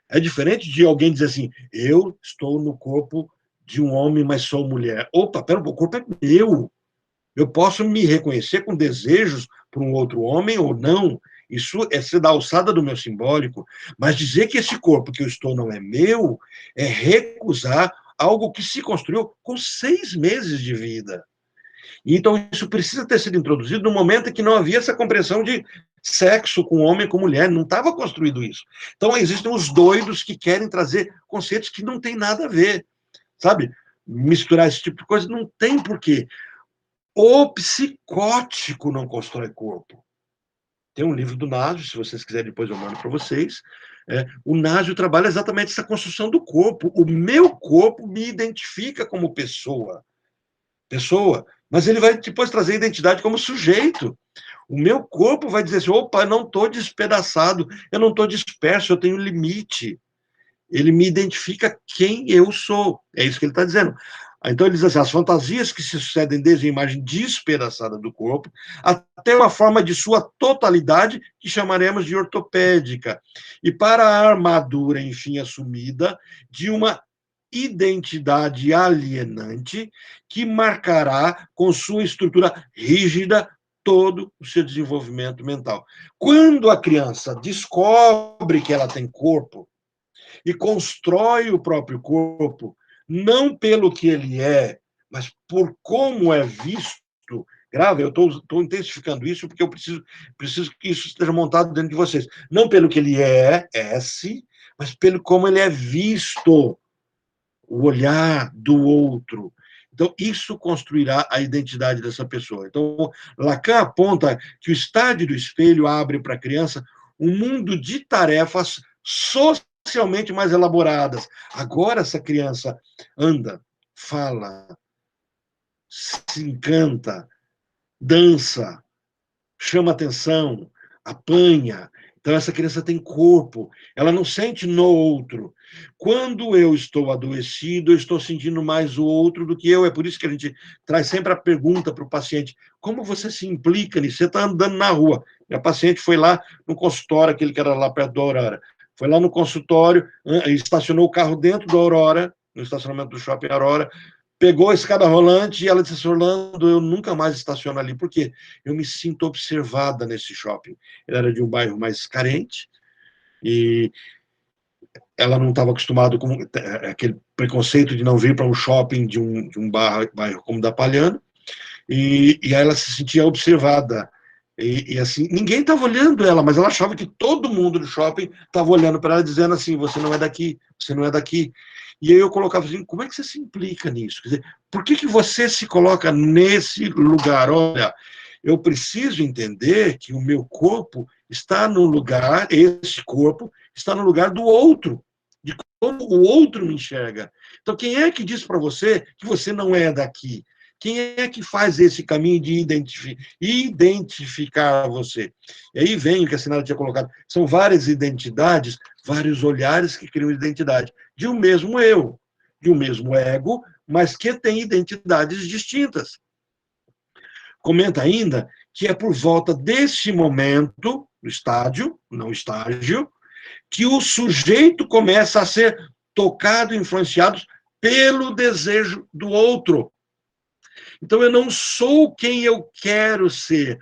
S1: É diferente de alguém dizer assim, eu estou no corpo de um homem, mas sou mulher. Opa, pera, o corpo é meu. Eu posso me reconhecer com desejos por um outro homem ou não. Isso é ser da alçada do meu simbólico. Mas dizer que esse corpo que eu estou não é meu é recusar algo que se construiu com 6 meses de vida. Então, isso precisa ter sido introduzido no momento em que não havia essa compreensão de sexo com homem, com mulher, não estava construído isso. Então, existem os doidos que querem trazer conceitos que não têm nada a ver, sabe? Misturar esse tipo de coisa não tem porquê. O psicótico não constrói corpo. Tem um livro do Násio, se vocês quiserem, depois eu mando para vocês. O Násio trabalha exatamente essa construção do corpo. O meu corpo me identifica como pessoa, mas ele vai depois trazer a identidade como sujeito. O meu corpo vai dizer assim, opa, eu não estou despedaçado, eu não estou disperso, eu tenho limite. Ele me identifica quem eu sou. É isso que ele está dizendo. Então ele diz assim, as fantasias que se sucedem desde a imagem despedaçada do corpo até uma forma de sua totalidade que chamaremos de ortopédica. E para a armadura, enfim, assumida de uma identidade alienante que marcará com sua estrutura rígida todo o seu desenvolvimento mental. Quando a criança descobre que ela tem corpo e constrói o próprio corpo, não pelo que ele é, mas por como é visto, grave, eu estou intensificando isso porque eu preciso que isso esteja montado dentro de vocês. Não pelo que ele é, mas pelo como ele é visto, o olhar do outro. Então, isso construirá a identidade dessa pessoa. Então, Lacan aponta que o estádio do espelho abre para a criança um mundo de tarefas socialmente mais elaboradas. Agora, essa criança anda, fala, se encanta, dança, chama atenção, apanha. Então, essa criança tem corpo, ela não sente no outro. Quando eu estou adoecido, eu estou sentindo mais o outro do que eu. É por isso que a gente traz sempre a pergunta para o paciente: como você se implica nisso? Você está andando na rua. Minha paciente foi lá no consultório, aquele que era lá perto da Aurora. Foi lá no consultório, estacionou o carro dentro da Aurora, no estacionamento do Shopping Aurora, pegou a escada rolante e ela disse assim, Orlando, eu nunca mais estaciono ali, porque eu me sinto observada nesse shopping. Ele era de um bairro mais carente e ela não estava acostumada com aquele preconceito de não vir para um shopping de um bairro como o da Palhano, e aí ela se sentia observada. E assim, ninguém estava olhando ela, mas ela achava que todo mundo do shopping estava olhando para ela, dizendo assim, você não é daqui, você não é daqui. E aí eu colocava assim, como é que você se implica nisso? Quer dizer, por que você se coloca nesse lugar? Olha, eu preciso entender que o meu corpo está no lugar, esse corpo está no lugar do outro, de como o outro me enxerga. Então, quem é que diz para você que você não é daqui? Quem é que faz esse caminho de identificar você? E aí vem o que a Sinara tinha colocado. São várias identidades, vários olhares que criam identidade. De um mesmo eu, de um mesmo ego, mas que tem identidades distintas. Comenta ainda que é por volta desse momento, no estádio, não estágio, que o sujeito começa a ser tocado, influenciado pelo desejo do outro. Então, eu não sou quem eu quero ser.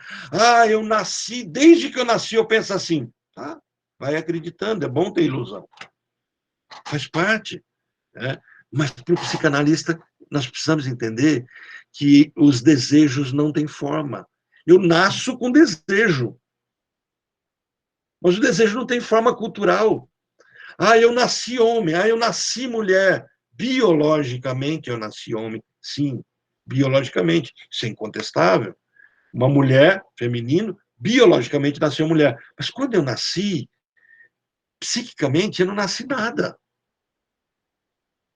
S1: Eu nasci, desde que eu nasci, eu penso assim. Tá? Vai acreditando, é bom ter ilusão. Faz parte. Né? Mas, para o psicanalista, nós precisamos entender que os desejos não têm forma. Eu nasço com desejo. Mas o desejo não tem forma cultural. Eu nasci homem. Eu nasci mulher. Biologicamente, eu nasci homem. Sim, biologicamente. Isso é incontestável. Uma mulher, feminino, biologicamente nasceu mulher. Mas quando eu nasci, psiquicamente, eu não nasci nada.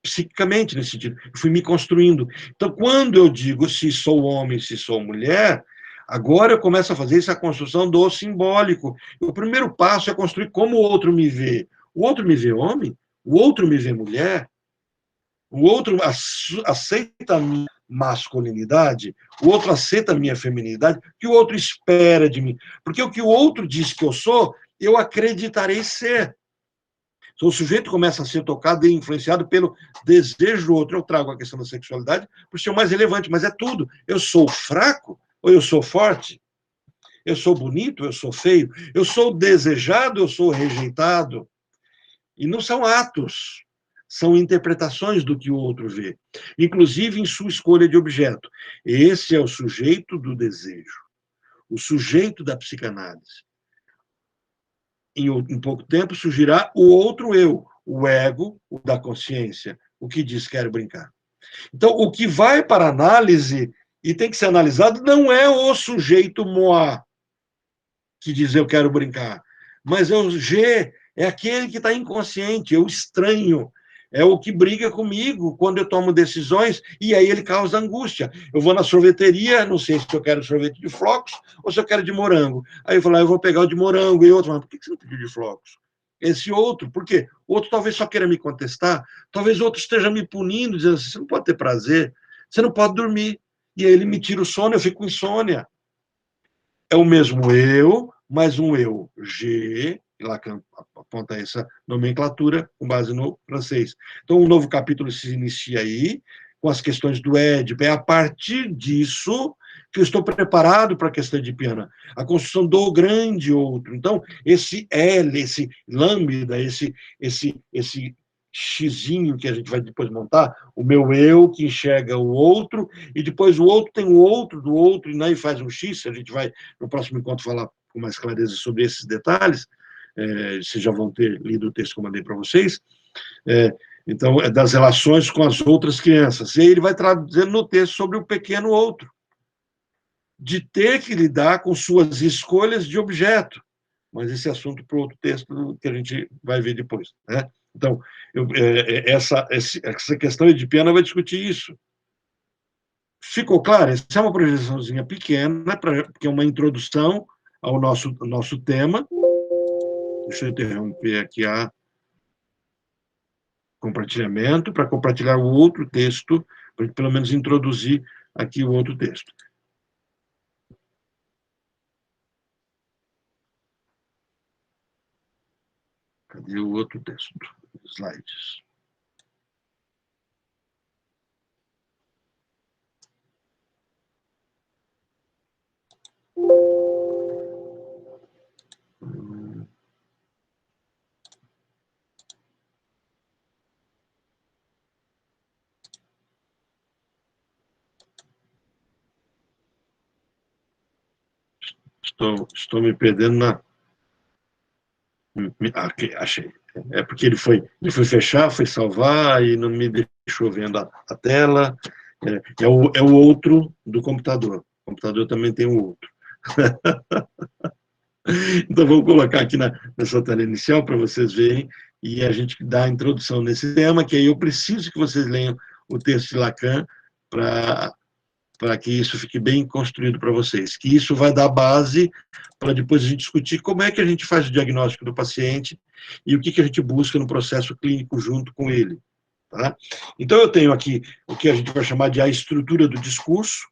S1: Psiquicamente, nesse sentido. Eu fui me construindo. Então, quando eu digo se sou homem, se sou mulher, agora eu começo a fazer essa construção do simbólico. O primeiro passo é construir como o outro me vê. O outro me vê homem, o outro me vê mulher, o outro aceita a minha masculinidade, o outro aceita a minha feminilidade, o que o outro espera de mim. Porque o que o outro diz que eu sou, eu acreditarei ser. Então, o sujeito começa a ser tocado e influenciado pelo desejo do outro. Eu trago a questão da sexualidade por ser o mais relevante, mas é tudo. Eu sou fraco ou eu sou forte? Eu sou bonito ou eu sou feio? Eu sou desejado ou eu sou rejeitado? E não são atos, são interpretações do que o outro vê, inclusive em sua escolha de objeto. Esse é o sujeito do desejo, o sujeito da psicanálise. Em pouco tempo surgirá o outro eu, o ego, o da consciência, o que diz quero brincar. Então, o que vai para a análise e tem que ser analisado não é o sujeito moi, que diz eu quero brincar, mas é o G, é aquele que está inconsciente, é o estranho, é o que briga comigo quando eu tomo decisões e aí ele causa angústia. Eu vou na sorveteria, não sei se eu quero sorvete de flocos ou se eu quero de morango. Aí eu falo, eu vou pegar o de morango. E outro, mas por que você não pediu de flocos? Esse outro, por quê? O outro talvez só queira me contestar, talvez o outro esteja me punindo, dizendo assim, você não pode ter prazer, você não pode dormir. E aí ele me tira o sono, eu fico com insônia. É o mesmo eu, mas um eu G, Lacan aponta essa nomenclatura com base no francês. Então, um novo capítulo se inicia aí, com as questões do Édipo. É a partir disso que eu estou preparado para a questão de Piana, a construção do grande outro. Então, esse L, esse lambda, esse xizinho que a gente vai depois montar, o meu eu que enxerga o outro, e depois o outro tem o outro do outro, e aí faz um X, a gente vai, no próximo encontro, falar com mais clareza sobre esses detalhes, vocês já vão ter lido o texto que eu mandei para vocês, então, das relações com as outras crianças, e aí ele vai traduzendo no texto sobre o pequeno outro, de ter que lidar com suas escolhas de objeto, mas esse assunto para outro texto que a gente vai ver depois, né? Então, essa questão edipiana vai discutir isso. Ficou claro? Essa é uma projeçãozinha pequena, porque é uma introdução ao nosso tema. Deixa eu interromper aqui a compartilhamento, para compartilhar o outro texto, para pelo menos introduzir aqui o outro texto. Cadê o outro texto? Slides. Estou me perdendo na... Aqui, achei. É porque ele foi fechar, foi salvar e não me deixou vendo a tela. É o outro do computador. O computador também tem um outro. Então, vou colocar aqui nessa tela inicial para vocês verem, e a gente dá a introdução nesse tema, que aí eu preciso que vocês leiam o texto de Lacan para que isso fique bem construído para vocês, que isso vai dar base para depois a gente discutir como é que a gente faz o diagnóstico do paciente e o que a gente busca no processo clínico junto com ele. Tá? Então, eu tenho aqui o que a gente vai chamar de a estrutura do discurso,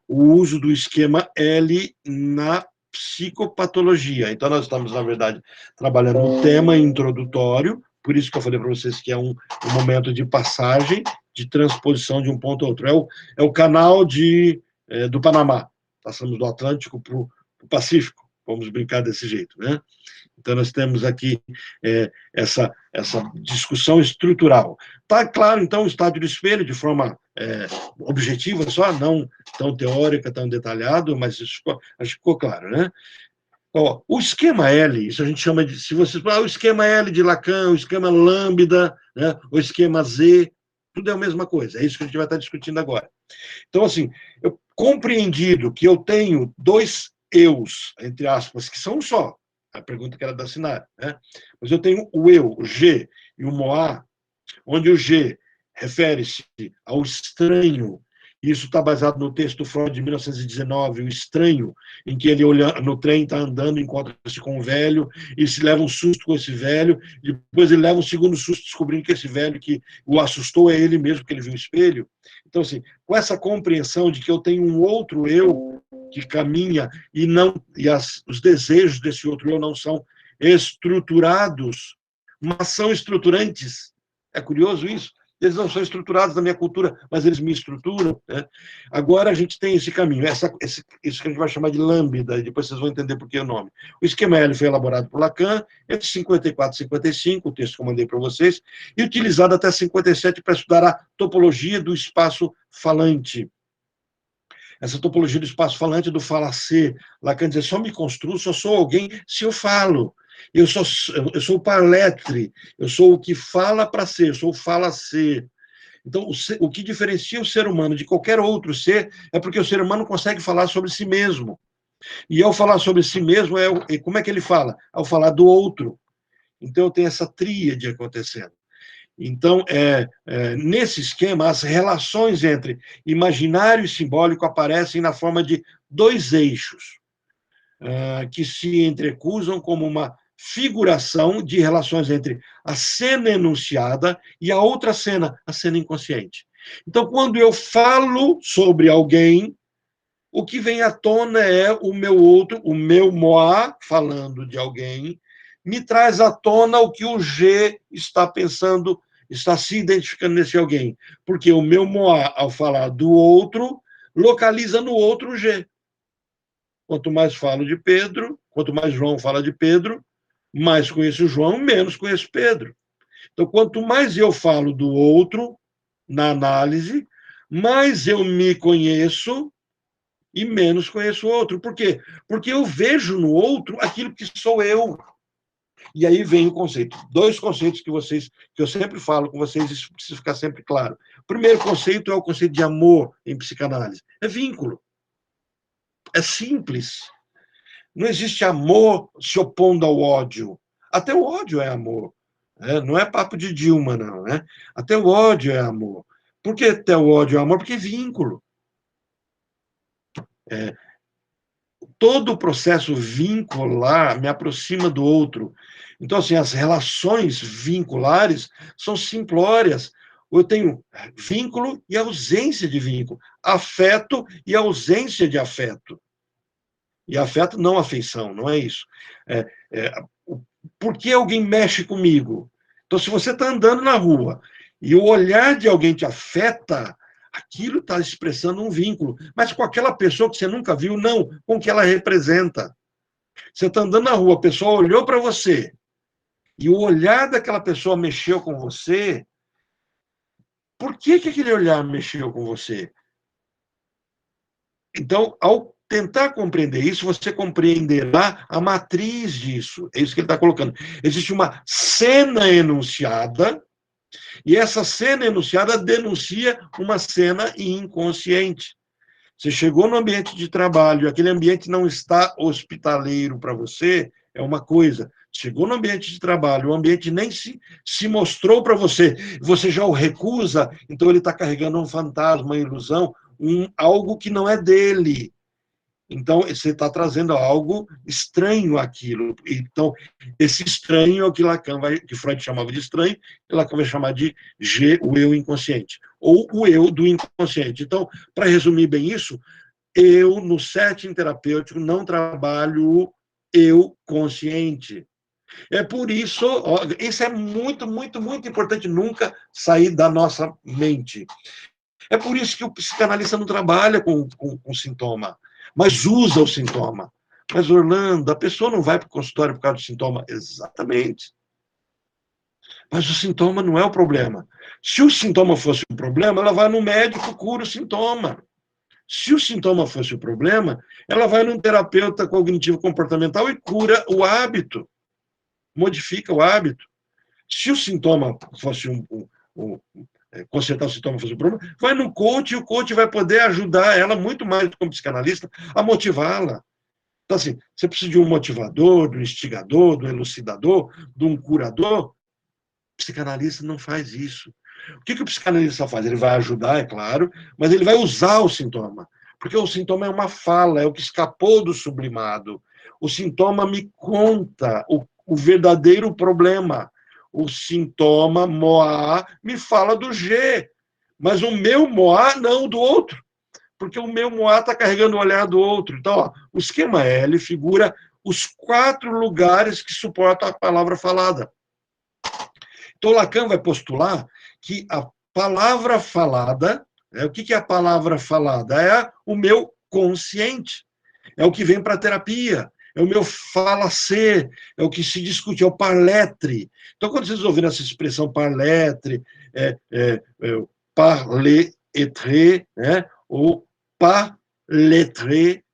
S1: o uso do esquema L na psicopatologia. Então, nós estamos, na verdade, trabalhando um tema introdutório, por isso que eu falei para vocês que é um momento de passagem, de transposição de um ponto a outro. É o canal do Panamá. Passamos do Atlântico para o Pacífico, vamos brincar desse jeito, né? Então, nós temos aqui essa discussão estrutural. Está claro, então, o estádio do espelho, de forma objetiva só, não tão teórica, tão detalhado, mas isso acho que ficou claro, né? Ó, o esquema L, isso a gente chama de, se vocês falar, o esquema L de Lacan, o esquema lambda, né, o esquema Z, tudo é a mesma coisa, é isso que a gente vai estar discutindo agora. Então, assim, eu compreendido que eu tenho dois eus, entre aspas, que são um só, a pergunta que era da Sinara, né? Mas eu tenho o eu, o G, e o Moá, onde o G refere-se ao estranho, e isso está baseado no texto do Freud de 1919, o estranho, em que ele olha no trem, está andando, encontra-se com um velho, e se leva um susto com esse velho, e depois ele leva um segundo susto descobrindo que esse velho que o assustou é ele mesmo, porque ele viu um espelho. Então, assim, com essa compreensão de que eu tenho um outro eu que caminha e os desejos desse outro eu não são estruturados, mas são estruturantes. É curioso isso. Eles não são estruturados na minha cultura, mas eles me estruturam. Né? Agora a gente tem esse caminho, isso que a gente vai chamar de lambda, e depois vocês vão entender por que o nome. O esquema L foi elaborado por Lacan entre 54 e 55, o texto que eu mandei para vocês, e utilizado até 57 para estudar a topologia do espaço falante. Essa topologia do espaço falante, do fala-ser. Lacan diz, só me construo, só sou alguém se eu falo. Eu sou o parletre, eu sou o que fala para ser, eu sou o fala-ser. Então, o que diferencia o ser humano de qualquer outro ser é porque o ser humano consegue falar sobre si mesmo. E ao falar sobre si mesmo, como é que ele fala? Ao falar do outro. Então, eu tenho essa tríade acontecendo. Então, nesse esquema, as relações entre imaginário e simbólico aparecem na forma de dois eixos, que se entrecruzam como uma figuração de relações entre a cena enunciada e a outra cena, a cena inconsciente. Então, quando eu falo sobre alguém, o que vem à tona é o meu outro, o meu moi, falando de alguém, me traz à tona o que o G está pensando, está se identificando nesse alguém. Porque o meu moi, ao falar do outro, localiza no outro o G. Quanto mais falo de Pedro, quanto mais João fala de Pedro, mais conheço João, menos conheço Pedro. Então, quanto mais eu falo do outro, na análise, mais eu me conheço e menos conheço o outro. Por quê? Porque eu vejo no outro aquilo que sou eu. E aí vem o conceito. Dois conceitos que eu sempre falo com vocês, isso precisa ficar sempre claro. O primeiro conceito é o conceito de amor em psicanálise. É vínculo. É simples. Não existe amor se opondo ao ódio. Até o ódio é amor. Não é papo de Dilma, não. Né? Até o ódio é amor. Por que até o ódio é amor? Porque é vínculo. Todo o processo vincular me aproxima do outro. Então, assim, as relações vinculares são simplórias. Eu tenho vínculo e ausência de vínculo, afeto e ausência de afeto. E afeto não afeição, não é isso. Por que alguém mexe comigo? Então, se você está andando na rua e o olhar de alguém te afeta, aquilo está expressando um vínculo. Mas com aquela pessoa que você nunca viu, não, com o que ela representa. Você está andando na rua, a pessoa olhou para você, e o olhar daquela pessoa mexeu com você, por que aquele olhar mexeu com você? Então, ao tentar compreender isso, você compreenderá a matriz disso. É isso que ele está colocando. Existe uma cena enunciada, e essa cena enunciada denuncia uma cena inconsciente. Você chegou no ambiente de trabalho, aquele ambiente não está hospitaleiro para você, é uma coisa. Chegou no ambiente de trabalho, o ambiente nem se mostrou para você, você já o recusa, então ele está carregando um fantasma, uma ilusão, algo que não é dele. Então, você está trazendo algo estranho àquilo. Então, esse estranho é o que que Freud chamava de estranho, e Lacan vai chamar de o eu inconsciente, ou o eu do inconsciente. Então, para resumir bem isso, eu, no setting terapêutico, não trabalho eu consciente. É por isso, isso é muito, muito, muito importante, nunca sair da nossa mente. É por isso que o psicanalista não trabalha com sintoma, mas usa o sintoma. Mas, Orlando, a pessoa não vai para o consultório por causa do sintoma. Exatamente. Mas o sintoma não é o problema. Se o sintoma fosse o problema, ela vai no médico, cura o sintoma. Se o sintoma fosse o problema, ela vai num terapeuta cognitivo comportamental e cura o hábito, modifica o hábito. Se o sintoma fosse consertar o sintoma fosse o problema, vai no coach e o coach vai poder ajudar ela muito mais do que como psicanalista a motivá-la. Então, assim, você precisa de um motivador, do instigador, do elucidador, de um curador. O psicanalista não faz isso. O que o psicanalista faz? Ele vai ajudar, é claro, mas ele vai usar o sintoma. Porque o sintoma é uma fala, é o que escapou do sublimado. O sintoma me conta o verdadeiro problema. O sintoma Moá me fala do G, mas o meu Moá não do outro, porque o meu Moá está carregando o olhar do outro. Então, ó, o esquema L figura os 4 lugares que suportam a palavra falada. Então, Lacan vai postular que a palavra falada, o que é a palavra falada? É o meu consciente, é o que vem para a terapia, é o meu fala-ser, é o que se discute, é o parletre. Então, quando vocês ouviram essa expressão parletre, parler-être, né? Ou parletre,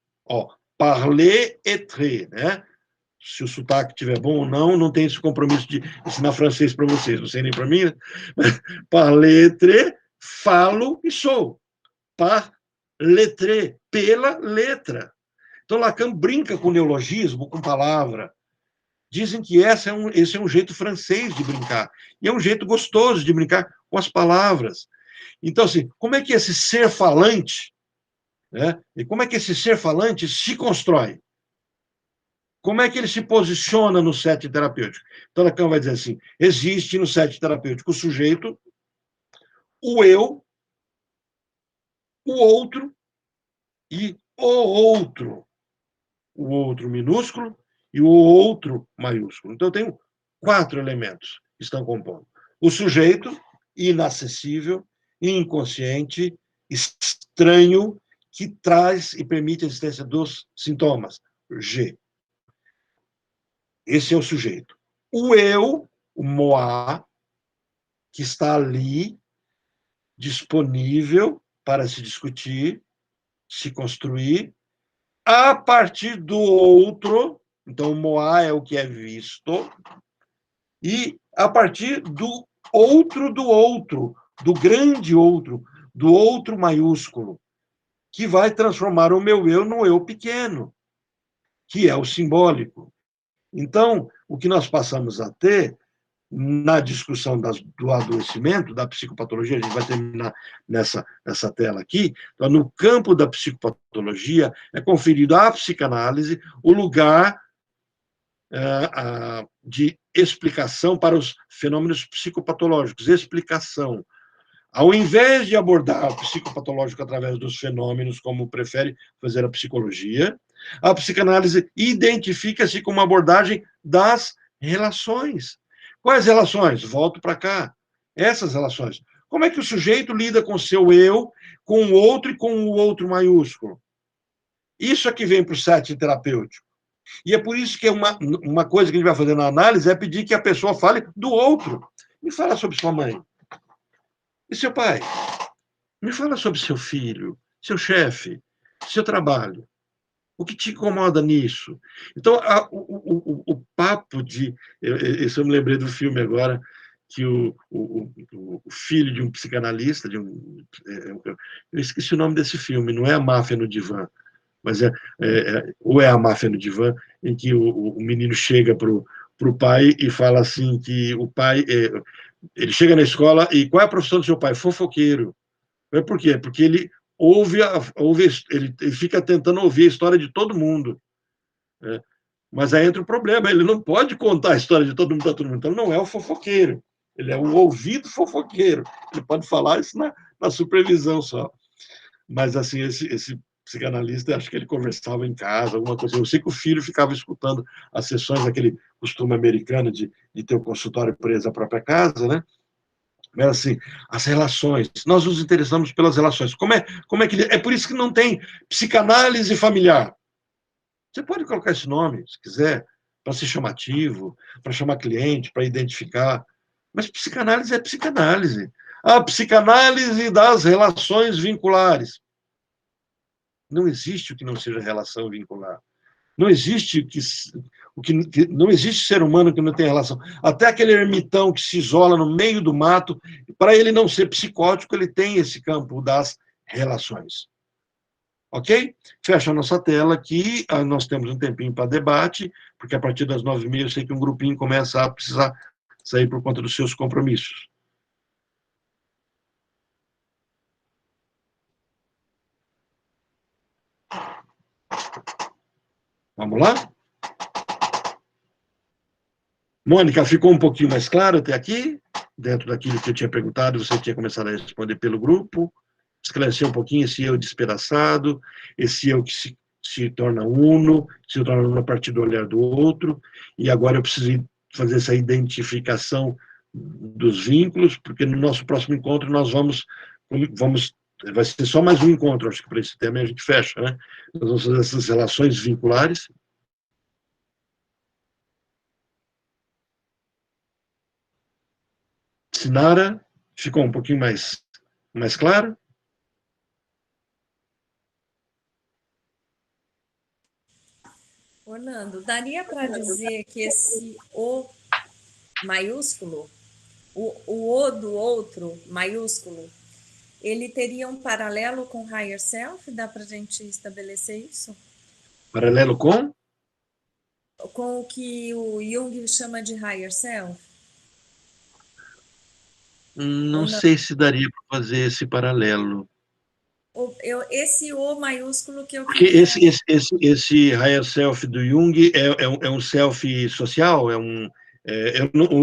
S1: parler-être, né? Se o sotaque estiver bom ou não, não tem esse compromisso de ensinar francês para vocês, não sei nem para mim, né? Parletre, falo e sou. Parletre, pela letra. Então, Lacan brinca com neologismo, com palavra. Dizem que esse é um jeito francês de brincar. E é um jeito gostoso de brincar com as palavras. Então, assim, como é que esse ser falante, né? E como é que esse ser falante se constrói? Como é que ele se posiciona no setting terapêutico? Então, Lacan vai dizer assim, existe no setting terapêutico o sujeito, o eu, o outro e o outro. O outro minúsculo e o outro maiúsculo. Então, eu tenho 4 elementos que estão compondo. O sujeito, inacessível, inconsciente, estranho, que traz e permite a existência dos sintomas. G. Esse é o sujeito. O eu, o Moá, que está ali, disponível para se discutir, se construir, a partir do outro. Então, o Moá é o que é visto, e a partir do outro, do grande outro, do outro maiúsculo, que vai transformar o meu eu no eu pequeno, que é o simbólico. Então, o que nós passamos a ter na discussão do adoecimento, da psicopatologia, a gente vai terminar nessa tela aqui, então, no campo da psicopatologia, é conferido à psicanálise o lugar de explicação para os fenômenos psicopatológicos, explicação. Ao invés de abordar o psicopatológico através dos fenômenos, como prefere fazer a psicologia, a psicanálise identifica-se com uma abordagem das relações. Quais relações? Volto para cá. Essas relações. Como é que o sujeito lida com o seu eu, com o outro e com o outro maiúsculo? Isso é que vem para o setting terapêutico. E é por isso que uma coisa que a gente vai fazer na análise é pedir que a pessoa fale do outro. Me fala sobre sua mãe. E seu pai? Me fala sobre seu filho, seu chefe, seu trabalho. O que te incomoda nisso? Então, o papo de... Isso eu me lembrei do filme agora, que o filho de um psicanalista, eu esqueci o nome desse filme, não é A Máfia no Divã, mas ou é A Máfia no Divã, em que o menino chega para o pai e fala assim que o pai, ele chega na escola e qual é a profissão do seu pai? Fofoqueiro. Por quê? Porque ele ele fica tentando ouvir a história de todo mundo. Né? Mas aí entra o problema, ele não pode contar a história de todo mundo para todo mundo, então não é o fofoqueiro, ele é o ouvido fofoqueiro, ele pode falar isso na supervisão só. Mas, assim, esse psicanalista, acho que ele conversava em casa, alguma coisa. Eu sei que o filho ficava escutando as sessões, aquele costume americano de ter o consultório preso à própria casa, né? Mas, assim, as relações, nós nos interessamos pelas relações. Como é que... É por isso que não tem psicanálise familiar. Você pode colocar esse nome, se quiser, para ser chamativo, para chamar cliente, para identificar. Mas psicanálise é psicanálise. A psicanálise das relações vinculares. Não existe o que não seja relação vincular. Não existe não existe ser humano que não tenha relação. Até aquele ermitão que se isola no meio do mato, para ele não ser psicótico, ele tem esse campo das relações. Ok? Fecha a nossa tela aqui, nós temos um tempinho para debate, porque a partir das 9h30 eu sei que um grupinho começa a precisar sair por conta dos seus compromissos. Vamos lá? Mônica, ficou um pouquinho mais claro até aqui? Dentro daquilo que eu tinha perguntado, você tinha começado a responder pelo grupo? Esclareceu um pouquinho esse eu despedaçado, esse eu que se torna uno, se torna uno a partir do olhar do outro, e agora eu preciso fazer essa identificação dos vínculos, porque no nosso próximo encontro nós vamos vai ser só mais um encontro, acho que para esse tema a gente fecha, né? Nós vamos fazer essas relações vinculares. Sinara, ficou um pouquinho mais claro?
S2: Orlando, daria para dizer que esse O maiúsculo, o O do outro maiúsculo, ele teria um paralelo com Higher Self? Dá para a gente estabelecer isso?
S1: Paralelo com?
S2: Com o que o Jung chama de Higher Self?
S1: Não sei se daria para fazer esse paralelo.
S2: Esse O maiúsculo que eu
S1: Porque
S2: queria...
S1: esse higher self do Jung é um self social?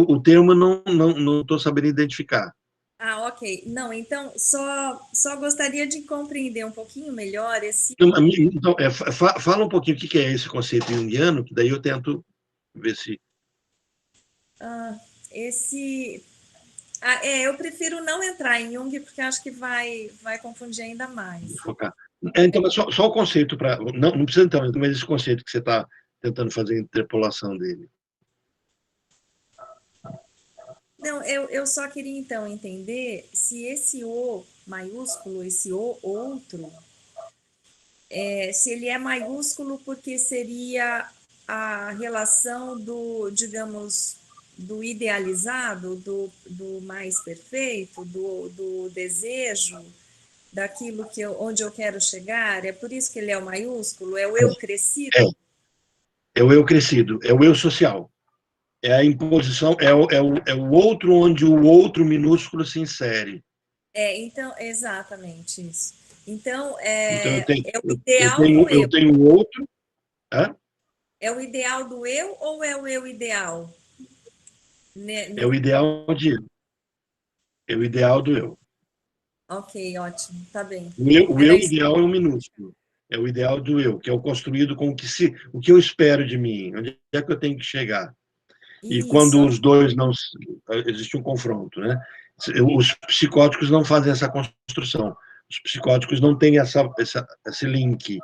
S1: O termo não estou sabendo identificar.
S2: Ah, ok. Não, então, só gostaria de compreender um pouquinho melhor esse...
S1: Então, fala um pouquinho o que é esse conceito junguiano, que daí eu tento ver se...
S2: eu prefiro não entrar em Jung, porque acho que vai confundir ainda mais.
S1: Então, mas só o conceito, não precisa então, mas esse conceito que você está tentando fazer a interpolação dele.
S2: Não, eu só queria, então, entender se esse O maiúsculo, esse O outro, se ele é maiúsculo porque seria a relação do, digamos, do idealizado, do mais perfeito, do desejo, daquilo onde eu quero chegar. É por isso que ele é o maiúsculo? É o eu crescido?
S1: É o eu crescido, é o eu social. É a imposição, é o outro onde o outro minúsculo se insere.
S2: Então, exatamente isso. Então,
S1: então
S2: o ideal do eu.
S1: Eu tenho o outro...
S2: É o ideal do eu ou é o eu ideal?
S1: É o ideal de eu. É o ideal do eu.
S2: Ok, ótimo, tá bem.
S1: O eu ideal é o minúsculo. É o ideal do eu, que é o construído com o que eu espero de mim, onde é que eu tenho que chegar. E quando os dois não... Existe um confronto, né? Os psicóticos não fazem essa construção. Os psicóticos não têm esse link.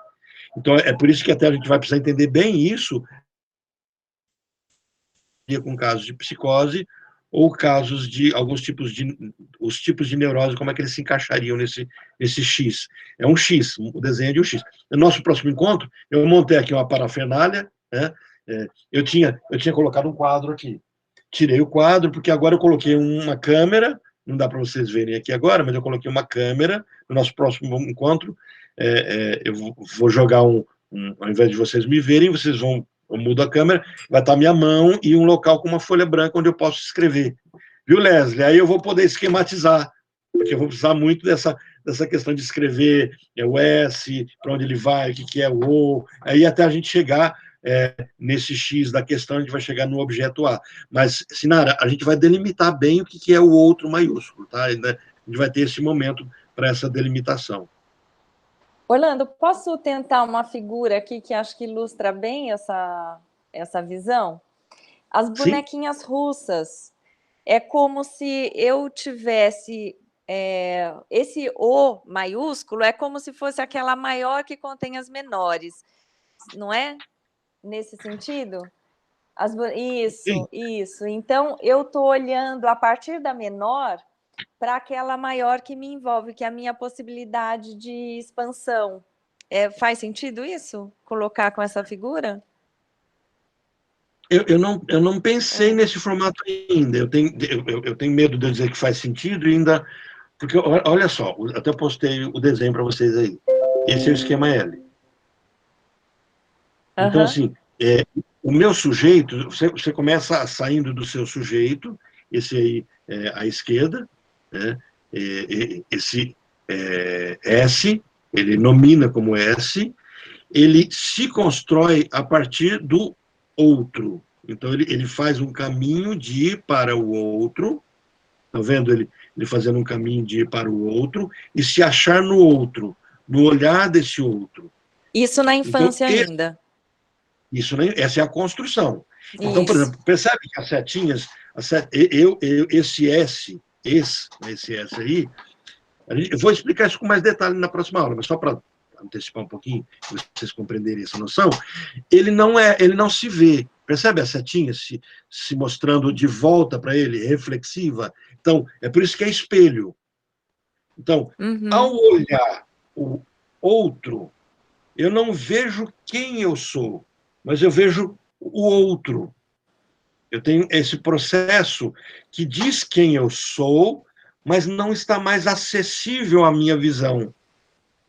S1: Então, é por isso que até a gente vai precisar entender bem isso com casos de psicose ou casos de alguns tipos os tipos de neurose, como é que eles se encaixariam nesse X. É um X, o desenho de um X. No nosso próximo encontro, eu montei aqui uma parafernália, né? Eu tinha colocado um quadro aqui, tirei o quadro, porque agora eu coloquei uma câmera, não dá para vocês verem aqui agora, mas eu coloquei uma câmera, no nosso próximo encontro, eu vou jogar ao invés de vocês me verem, vocês vão, eu mudo a câmera, vai estar minha mão e um local com uma folha branca onde eu posso escrever. Viu, Leslie? Aí eu vou poder esquematizar, porque eu vou precisar muito dessa questão de escrever o S, para onde ele vai, o que é o O, aí até a gente chegar nesse X da questão, a gente vai chegar no objeto A. Mas, Sinara, a gente vai delimitar bem o que é o outro maiúsculo, tá? A gente vai ter esse momento para essa delimitação.
S2: Orlando, posso tentar uma figura aqui que acho que ilustra bem essa visão? As bonequinhas Sim. russas. É como se eu tivesse... esse O maiúsculo é como se fosse aquela maior que contém as menores, não é? Nesse sentido? Isso. Então, eu estou olhando a partir da menor para aquela maior que me envolve, que é a minha possibilidade de expansão. Faz sentido isso? Colocar com essa figura?
S1: Eu não pensei nesse formato ainda. Eu tenho medo de eu dizer que faz sentido ainda, porque, olha só, até postei o desenho para vocês aí. Esse é o esquema L. Então, assim, o meu sujeito, você começa saindo do seu sujeito, esse aí à esquerda, né? Esse S, ele nomina como S, ele se constrói a partir do outro. Então, ele faz um caminho de ir para o outro, tá vendo ele fazendo um caminho de ir para o outro, e se achar no outro, no olhar desse outro.
S2: Isso na infância então, ainda.
S1: Essa é a construção. Então, por exemplo, percebe que as setinhas, esse S aí, eu vou explicar isso com mais detalhe na próxima aula, mas só para antecipar um pouquinho, para vocês compreenderem essa noção, ele não se vê. Percebe a setinha se mostrando de volta para ele, reflexiva? Então, é por isso que é espelho. Então, ao olhar o outro, eu não vejo quem eu sou, mas eu vejo o outro. Eu tenho esse processo que diz quem eu sou, mas não está mais acessível à minha visão.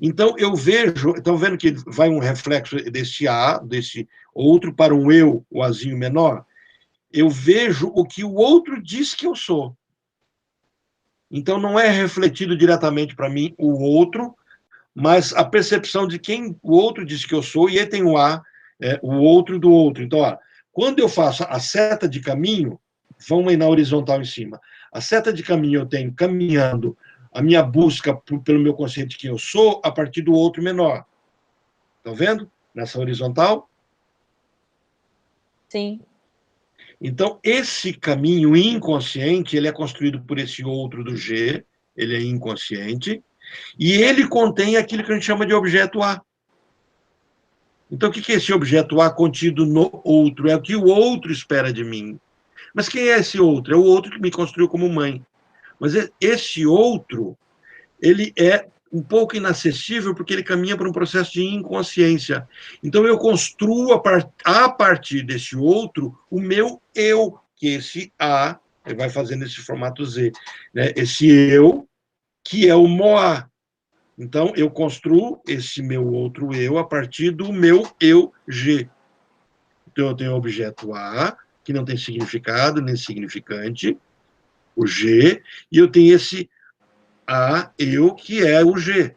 S1: Então, eu vejo, estão vendo que vai um reflexo desse A, desse outro, para um eu, o Azinho menor? Eu vejo o que o outro diz que eu sou. Então, não é refletido diretamente para mim o outro, mas a percepção de quem o outro diz que eu sou, e aí tem o A, o outro do outro. Então, quando eu faço a seta de caminho, vamos aí na horizontal em cima, a seta de caminho eu tenho caminhando a minha busca pelo meu consciente de quem eu sou a partir do outro menor. Estão vendo? Nessa horizontal?
S2: Sim.
S1: Então, esse caminho inconsciente, ele é construído por esse outro do G, ele é inconsciente, e ele contém aquilo que a gente chama de objeto A. Então, o que é esse objeto A contido no outro? É o que o outro espera de mim. Mas quem é esse outro? É o outro que me construiu como mãe. Mas esse outro, ele é um pouco inacessível porque ele caminha por um processo de inconsciência. Então, eu construo a partir desse outro o meu eu, que esse A, ele vai fazendo esse formato Z, né? Esse eu, que é o Moá. Então, eu construo esse meu outro eu a partir do meu eu G. Então, eu tenho o objeto A, que não tem significado nem significante, o G, e eu tenho esse A, eu, que é o G.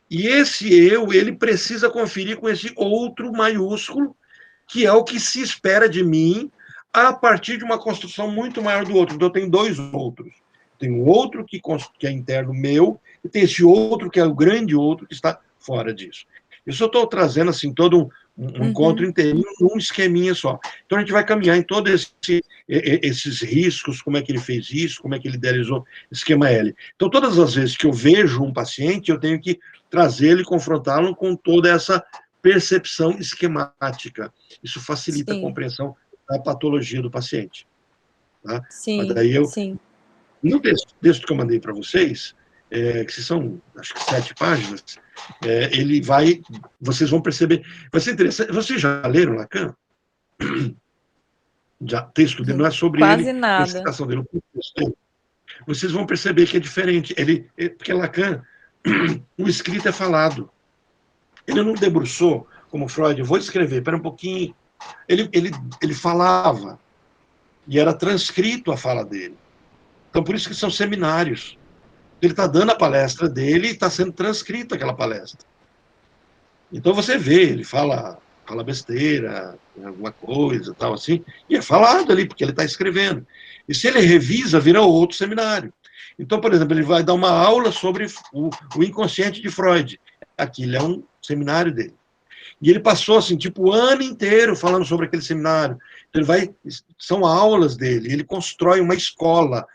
S1: E esse eu, ele precisa conferir com esse outro maiúsculo, que é o que se espera de mim a partir de uma construção muito maior do outro. Então, eu tenho dois outros. Tem o outro que é interno meu, e tem esse outro que é o grande outro que está fora disso. Eu só estou trazendo assim, todo um encontro inteirinho num esqueminha só. Então, a gente vai caminhar em todos esses riscos, como é que ele fez isso, como é que ele idealizou esquema L. Então, todas as vezes que eu vejo um paciente, eu tenho que trazê-lo e confrontá-lo com toda essa percepção esquemática. Isso facilita a compreensão da patologia do paciente. Tá?
S2: Sim,
S1: mas daí
S2: sim.
S1: No texto que eu mandei para vocês, que são, acho que 7 páginas, ele vai, vocês vão perceber, vai ser interessante. Vocês já leram Lacan? texto dele não é sobre
S2: Quase
S1: ele, a
S2: nada.
S1: investigação dele, o contexto dele. Vocês vão perceber que é diferente. Porque Lacan, o escrito é falado. Ele não debruçou, como Freud, eu vou escrever, espera um pouquinho. Ele falava, e era transcrito a fala dele. Então, por isso que são seminários. Ele está dando a palestra dele e está sendo transcrita aquela palestra. Então, você vê, ele fala besteira, alguma coisa, tal assim, e é falado ali, porque ele está escrevendo. E se ele revisa, vira outro seminário. Então, por exemplo, ele vai dar uma aula sobre o inconsciente de Freud. Aquilo é um seminário dele. E ele passou, assim, tipo, o ano inteiro falando sobre aquele seminário. Então, são aulas dele, ele constrói uma escola,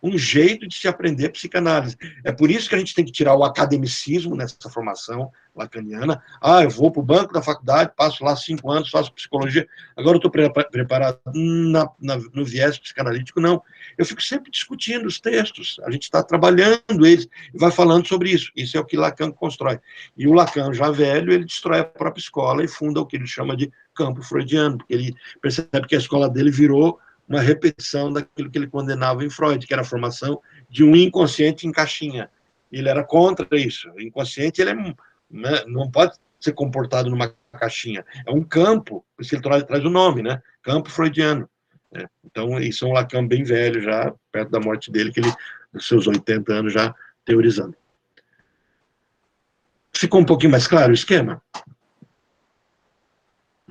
S1: um jeito de se aprender psicanálise. É por isso que a gente tem que tirar o academicismo nessa formação lacaniana. Eu vou para o banco da faculdade, passo lá 5 anos, faço psicologia, agora eu estou preparado no viés psicanalítico. Não. Eu fico sempre discutindo os textos, a gente está trabalhando eles e vai falando sobre isso. Isso é o que Lacan constrói. E o Lacan, já velho, ele destrói a própria escola e funda o que ele chama de campo freudiano, porque ele percebe que a escola dele virou uma repetição daquilo que ele condenava em Freud, que era a formação de um inconsciente em caixinha. Ele era contra isso. O inconsciente não pode ser comportado numa caixinha. É um campo, por isso que ele traz o nome, né? Campo freudiano. Então, isso é um Lacan bem velho, já perto da morte dele, que ele, nos seus 80 anos, já teorizando. Ficou um pouquinho mais claro o esquema?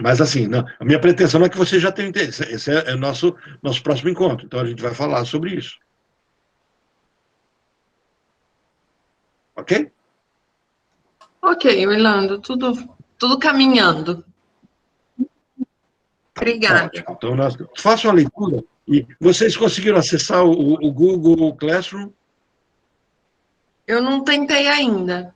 S1: Mas, assim, não, a minha pretensão não é que você já tenha interesse. Esse é o nosso próximo encontro. Então, a gente vai falar sobre isso. Ok?
S3: Ok, Orlando, tudo caminhando. Obrigada.
S1: Ótimo. Então, façam a leitura. E vocês conseguiram acessar o Google Classroom?
S3: Eu não tentei ainda.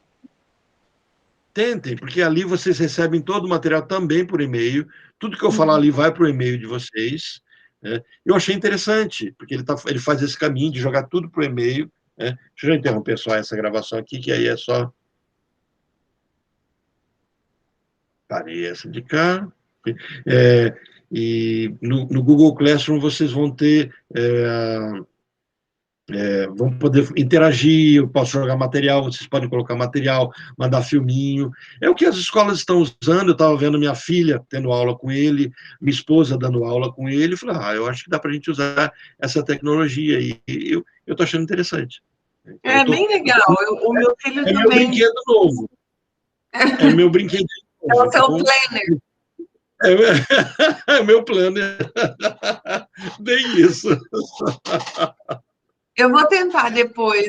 S1: Tentem, porque ali vocês recebem todo o material também por e-mail. Tudo que eu falar ali vai para o e-mail de vocês. Né? Eu achei interessante, porque ele faz esse caminho de jogar tudo para o e-mail. Né? Deixa eu interromper só essa gravação aqui, que aí é só... Parei essa de cá. E no Google Classroom vocês vão ter... vão poder interagir, eu posso jogar material, vocês podem colocar material, mandar filminho. É o que as escolas estão usando. Eu estava vendo minha filha tendo aula com ele, minha esposa dando aula com ele, e falei, eu acho que dá para a gente usar essa tecnologia, e eu estou achando interessante.
S3: Bem legal, o meu filho também...
S1: É meu brinquedo novo. É meu brinquedo
S3: novo. É o seu planner.
S1: É meu planner. Bem isso.
S3: Eu vou tentar depois.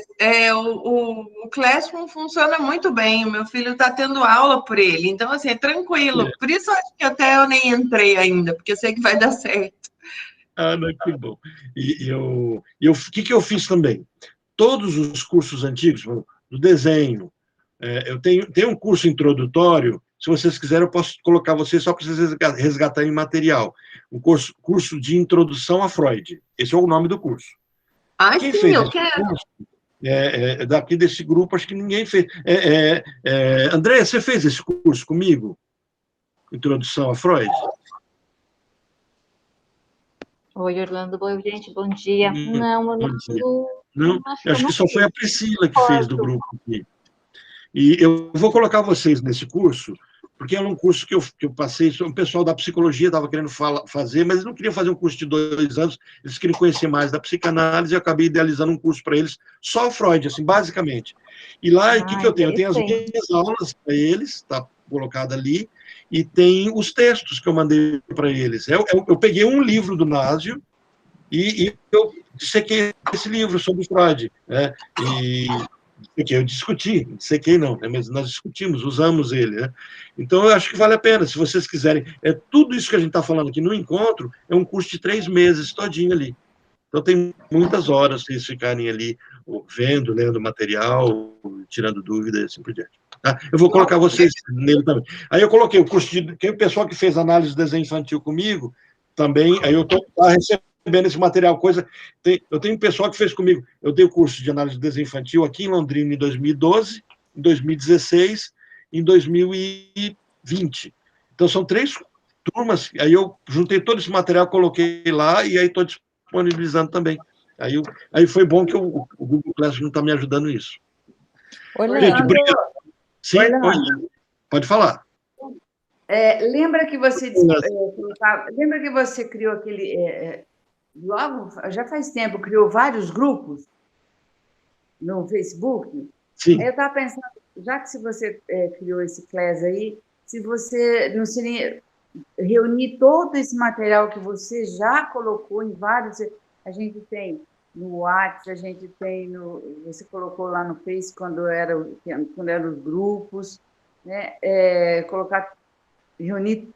S3: O Classroom funciona muito bem. O meu filho está tendo aula por ele. Então, assim, é tranquilo. Por isso, acho que até eu nem entrei ainda, porque eu sei que vai dar certo.
S1: Não, que bom. E o que eu fiz também? Todos os cursos antigos, do desenho, eu tenho um curso introdutório. Se vocês quiserem, eu posso colocar vocês só para vocês resgatarem material. Um curso de introdução a Freud. Esse é o nome do curso. Quem
S3: sim,
S1: fez
S3: eu quero.
S1: Curso, daqui desse grupo, acho que ninguém fez. André, você fez esse curso comigo? Introdução a Freud?
S4: Oi, Orlando. Oi, gente, bom dia. Não, eu
S1: não. Acho que só foi a Priscila que fez do grupo aqui. E eu vou colocar vocês nesse curso, porque era um curso que eu passei, o pessoal da psicologia estava querendo fazer, mas eles não queriam fazer um curso de 2 anos, eles queriam conhecer mais da psicanálise, e eu acabei idealizando um curso para eles, só Freud, assim, basicamente. E lá, o que eu tenho? Eu tenho as minhas aulas para eles, está colocado ali, e tem os textos que eu mandei para eles. Eu peguei um livro do Násio e eu dissequei esse livro sobre Freud, né? Que eu dissequei não, né? Mas nós discutimos, usamos ele, né? Então, eu acho que vale a pena, se vocês quiserem. Tudo isso que a gente está falando aqui no encontro é um curso de 3 meses, todinho ali. Então, tem muitas horas para vocês ficarem ali vendo, lendo material, tirando dúvidas e assim por diante. Tá? Eu vou colocar vocês nele também. Aí eu coloquei o curso o pessoal que fez análise de desenho infantil comigo, também, aí eu estou recebendo esse material, eu tenho um pessoal que fez comigo, eu dei o curso de análise de desenho infantil aqui em Londrina em 2012, em 2016, em 2020. Então, são 3 turmas, aí eu juntei todo esse material, coloquei lá, e aí estou disponibilizando também. Aí foi bom que o Google Classroom está me ajudando nisso. Gente,
S5: Orlando,
S1: obrigado. Sim,
S5: Orlando,
S1: oi, pode falar.
S5: lembra que você lembra que você criou aquele logo já faz tempo criou vários grupos no Facebook?
S1: Sim.
S5: Aí eu estava pensando, já que se você criou esse Class aí, se você não seria reunir todo esse material que você já colocou em vários. A gente tem no WhatsApp, a gente tem no. Você colocou lá no Face quando eram os grupos, né? Reunir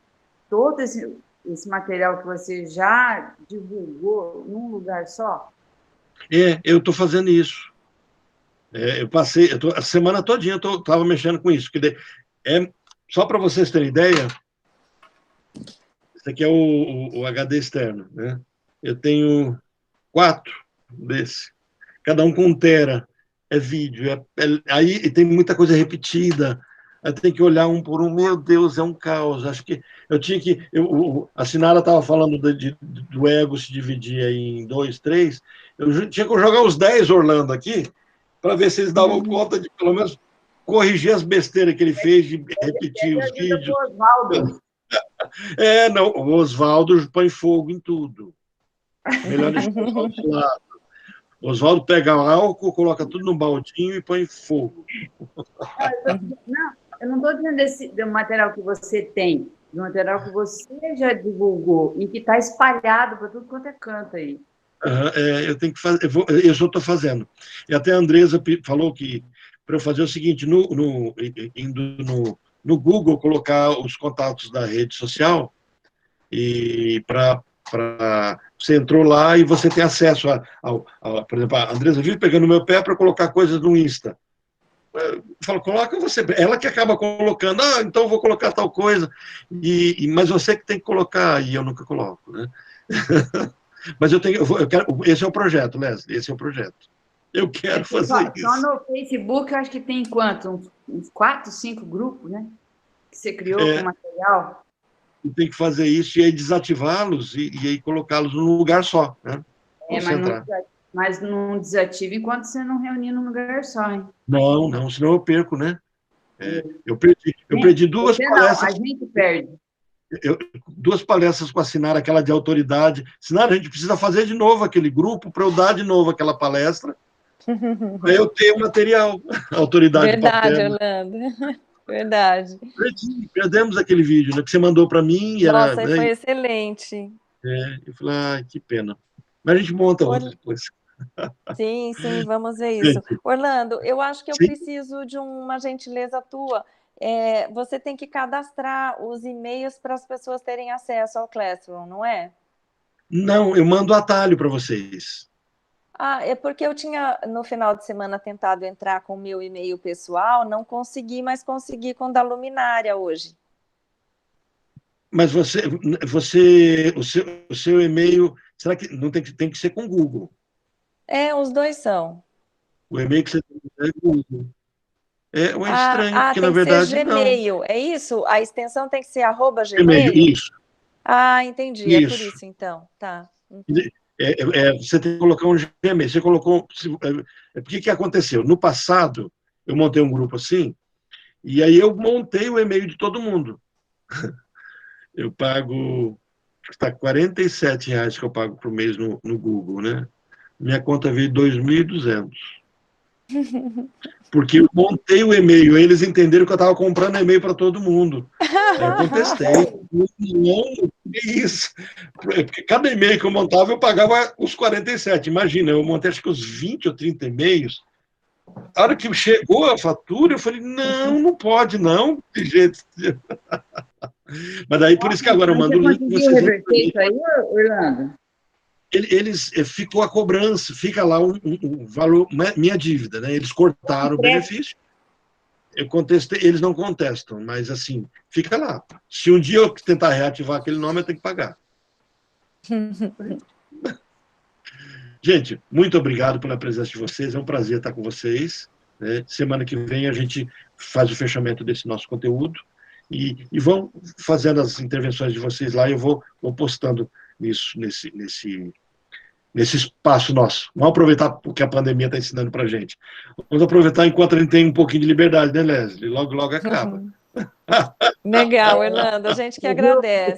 S5: todo esse material que você já divulgou num lugar só?
S1: Eu estou fazendo isso. A semana todinha eu estava mexendo com isso. Só para vocês terem ideia, esse aqui é o HD externo, né? Eu tenho 4 desse, cada um com 1 tera. É vídeo, aí tem muita coisa repetida, aí tem que olhar um por um, meu Deus, é um caos. Acho que eu tinha que. A Sinara estava falando do ego se dividir aí em 2, 3. Eu tinha que jogar os 10 Orlando aqui, para ver se eles davam conta de, pelo menos, corrigir as besteiras que ele fez, de repetir os vídeos. Não, o Oswaldo põe fogo em tudo. Melhor deixar o Oswaldo de lado. O Oswaldo pega álcool, coloca tudo no baldinho e põe fogo.
S5: Não, eu não estou dizendo do material que você tem, do material que você já divulgou e que está espalhado para tudo quanto é canto aí.
S1: Eu tenho que fazer, eu só estou fazendo. E até a Andresa falou que para eu fazer o seguinte, indo no Google, colocar os contatos da rede social, e você entrou lá e você tem acesso por exemplo, a Andresa vive pegando meu pé para colocar coisas no Insta. Eu falo, coloca você. Ela que acaba colocando, então eu vou colocar tal coisa, mas você que tem que colocar, e eu nunca coloco, né? Mas eu quero, esse é o projeto, Leslie, esse é o projeto. Eu quero fazer isso.
S5: Só no Facebook, eu acho que tem quanto? Uns 4, 5 grupos, né? Que você criou com material.
S1: Tem que fazer isso e aí desativá-los e aí colocá-los num lugar só, né?
S5: Mas não desative enquanto você não reunir num lugar só, hein?
S1: Não, senão eu perco, né? Eu perdi 2 palestras.
S5: A gente perde.
S1: 2 palestras com a Sinara, aquela de autoridade. Sinara, a gente precisa fazer de novo aquele grupo para eu dar de novo aquela palestra, para eu ter o material. Autoridade
S6: Verdade, Orlando. Verdade.
S1: Perdemos aquele vídeo, né, que você mandou para mim.
S6: Nossa, foi excelente.
S1: Eu falei, que pena. Mas a gente monta outro depois.
S6: Sim, vamos ver isso. Orlando, eu acho que eu preciso de uma gentileza tua. Você tem que cadastrar os e-mails para as pessoas terem acesso ao Classroom, não é?
S1: Não, eu mando atalho para vocês.
S6: É porque eu tinha, no final de semana, tentado entrar com o meu e-mail pessoal, não consegui, mas consegui com o da Luminária hoje.
S1: Mas o seu e-mail, será que não tem que ser com o Google?
S6: Os dois são.
S1: O e-mail que você tem é Google. É estranho, porque na verdade
S6: tem que ser Gmail,
S1: não.
S6: É isso? A extensão tem que ser @Gmail?
S1: Isso.
S6: Entendi, é por isso então, tá. Uhum.
S1: Você tem que colocar um Gmail. Você colocou. O que aconteceu? No passado, eu montei um grupo assim, e aí eu montei o e-mail de todo mundo. Eu pago. Está R$47 que eu pago por mês no Google, né? Minha conta veio 2.200. Porque eu montei o e-mail, aí eles entenderam que eu estava comprando e-mail para todo mundo. Aí eu contestei. Não, que isso? Porque cada e-mail que eu montava, eu pagava os 47. Imagina, eu montei acho que uns 20 ou 30 e-mails. A hora que chegou a fatura, eu falei, não pode, não. De jeito. Mas daí, por isso que agora eu mando o link.
S5: Você conseguiu reverter isso aí, Orlando?
S1: Ficou a cobrança, fica lá um valor, minha dívida, né? Eles cortaram o benefício. Eu contestei, eles não contestam, mas assim, fica lá. Se um dia eu tentar reativar aquele nome, eu tenho que pagar. Gente, muito obrigado pela presença de vocês, é um prazer estar com vocês, né? Semana que vem a gente faz o fechamento desse nosso conteúdo E vão fazendo as intervenções de vocês lá, e eu vou postando isso nesse espaço nosso. Vamos aproveitar o que a pandemia está ensinando para a gente. Vamos aproveitar enquanto a gente tem um pouquinho de liberdade, né, Leslie? Logo, logo acaba.
S6: Legal, Orlando, a gente que agradece.